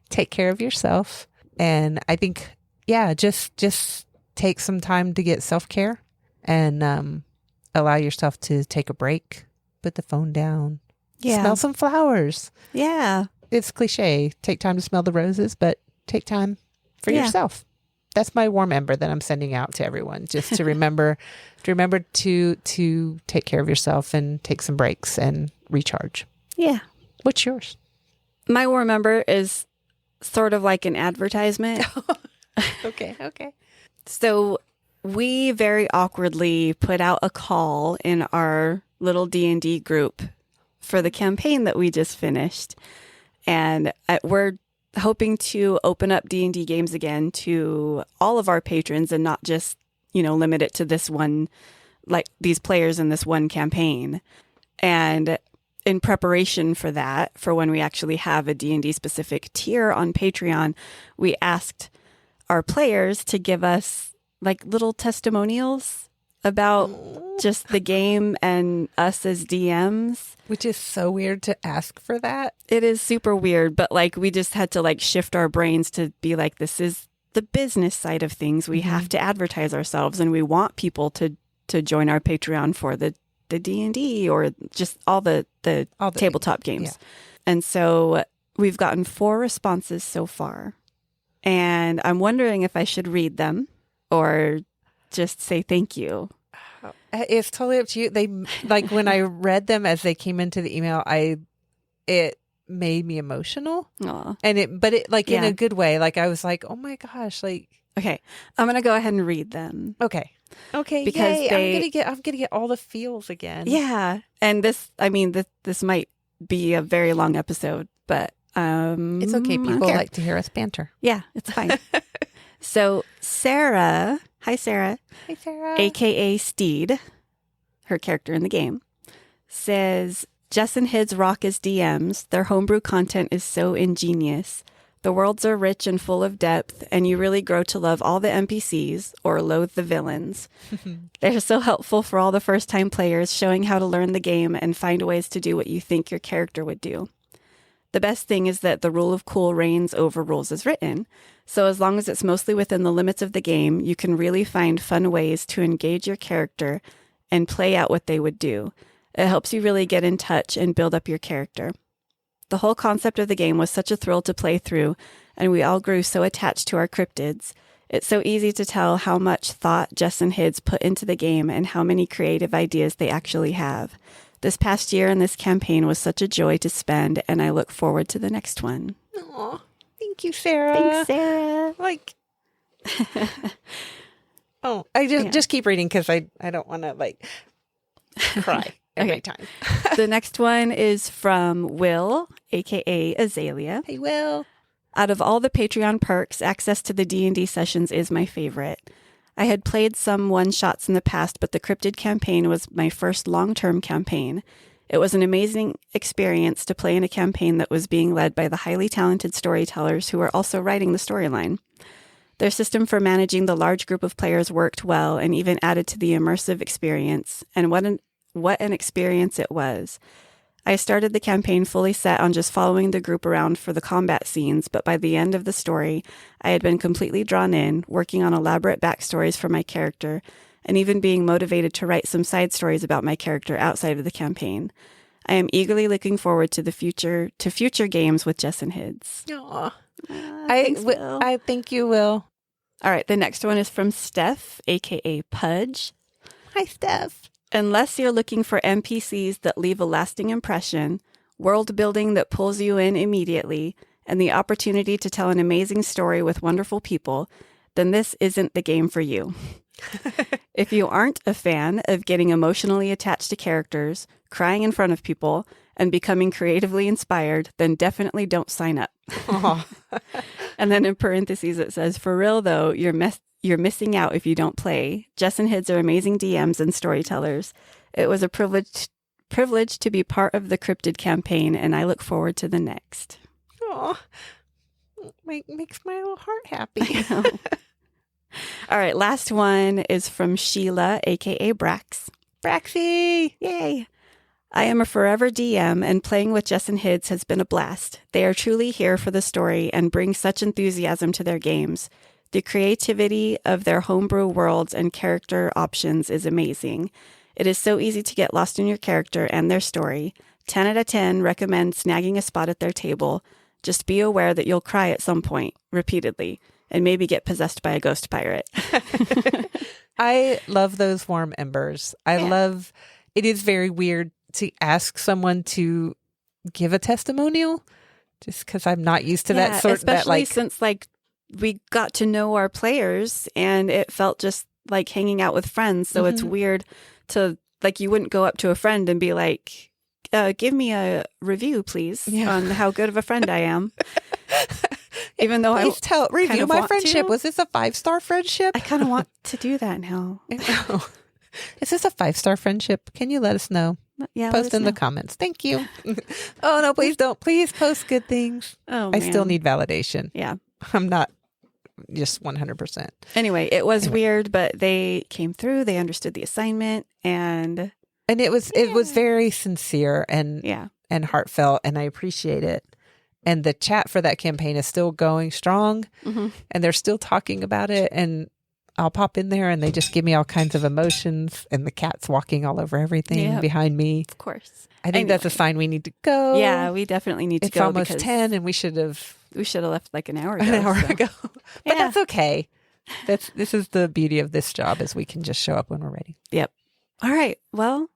Take care of yourself. And I think, just take some time to get self-care and allow yourself to take a break. Put the phone down. Yeah. Smell some flowers. Yeah. It's cliche. Take time to smell the roses, but take time for yourself. That's my warm ember that I'm sending out to everyone, just to remember to take care of yourself and take some breaks and recharge. Yeah. What's yours? My warm ember is sort of like an advertisement. Okay. So we very awkwardly put out a call in our little D&D group for the campaign that we just finished. And we're hoping to open up D&D games again to all of our patrons and not just, limit it to this one, like these players in this one campaign. And in preparation for that, for when we actually have a D&D specific tier on Patreon, we asked our players to give us like little testimonials about just the game and us as DMs. Which is so weird to ask for that. It is super weird, but like we just had to like shift our brains to be like, this is the business side of things. We have to advertise ourselves, and we want people to join our Patreon for the D&D or just all the tabletop games. Yeah. And so we've gotten 4 responses so far. And I'm wondering if I should read them or just say thank you. It's totally up to you. They like when I read them as they came into the email, it made me emotional. Aww. And in a good way. Like I was like, oh my gosh, like okay, I'm gonna go ahead and read them. Okay, because I'm gonna get all the feels again. Yeah, and this might be a very long episode, but it's okay. People like to hear us banter. Yeah, it's fine. So Sarah, hi Sarah, aka Steed, her character in the game, says, Jess and Hids rock as DMs. Their homebrew content is so ingenious. The worlds are rich and full of depth, and you really grow to love all the NPCs or loathe the villains. They're so helpful for all the first-time players, showing how to learn the game and find ways to do what you think your character would do. The best thing is that the rule of cool reigns over rules as written. So as long as it's mostly within the limits of the game, you can really find fun ways to engage your character and play out what they would do. It helps you really get in touch and build up your character. The whole concept of the game was such a thrill to play through, and we all grew so attached to our cryptids. It's so easy to tell how much thought Jess and Hids put into the game and how many creative ideas they actually have. This past year and this campaign was such a joy to spend, and I look forward to the next one. Aw, thank you, Sarah. Thanks, Sarah. Like, oh, I just keep reading because I don't want to like cry every time. The next one is from Will, aka Azalea. Hey, Will. Out of all the Patreon perks, access to the D&D sessions is my favorite. I had played some one-shots in the past, but the Cryptid campaign was my first long-term campaign. It was an amazing experience to play in a campaign that was being led by the highly talented storytellers who were also writing the storyline. Their system for managing the large group of players worked well and even added to the immersive experience, and what an experience it was. I started the campaign fully set on just following the group around for the combat scenes, but by the end of the story, I had been completely drawn in, working on elaborate backstories for my character, and even being motivated to write some side stories about my character outside of the campaign. I am eagerly looking forward to future games with Jess and Hids. Aw. Thanks, Will. I think you will. All right, the next one is from Steph, aka Pudge. Hi, Steph. Unless you're looking for NPCs that leave a lasting impression, world building that pulls you in immediately, and the opportunity to tell an amazing story with wonderful people, then this isn't the game for you. If you aren't a fan of getting emotionally attached to characters, crying in front of people, and becoming creatively inspired, then definitely don't sign up. And then in parentheses it says, for real though, you're missing out if you don't play. Jess and Hids are amazing DMs and storytellers. It was a privilege to be part of the Cryptid campaign, and I look forward to the next. Oh, makes my little heart happy. All right, last one is from Sheila, aka Brax. Braxy! Yay! I am a forever DM, and playing with Jess and Hids has been a blast. They are truly here for the story and bring such enthusiasm to their games. The creativity of their homebrew worlds and character options is amazing. It is so easy to get lost in your character and their story. 10 out of 10 recommend snagging a spot at their table. Just be aware that you'll cry at some point, repeatedly, and maybe get possessed by a ghost pirate. I love those warm embers. It is very weird to ask someone to give a testimonial just because I'm not used to that sort of especially since we got to know our players and it felt just like hanging out with friends. So it's weird to you wouldn't go up to a friend and be like, give me a review, please, on how good of a friend I am. Even though review my friendship. Was this a 5-star friendship? I kind of want to do that now. I know. Is this a 5-star friendship? Can you let us know? Yeah, post in the comments. Thank you. Oh, no, please don't. Please post good things. Oh, I still need validation. Yeah. I'm not just 100%. Anyway, it was weird, but they came through. They understood the assignment and it was very sincere and heartfelt, and I appreciate it. And the chat for that campaign is still going strong, and they're still talking about it. And I'll pop in there and they just give me all kinds of emotions, and the cat's walking all over everything behind me. Of course. I think that's a sign we need to go. Yeah, we definitely need to go. It's almost 10 and we should have left like an hour ago. But that's okay. This is the beauty of this job, is we can just show up when we're ready. Yep. All right. Well,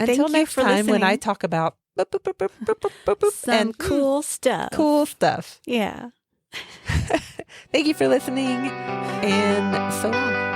until next time when I talk about some cool stuff. Cool stuff. Yeah. Thank you for listening, and so long.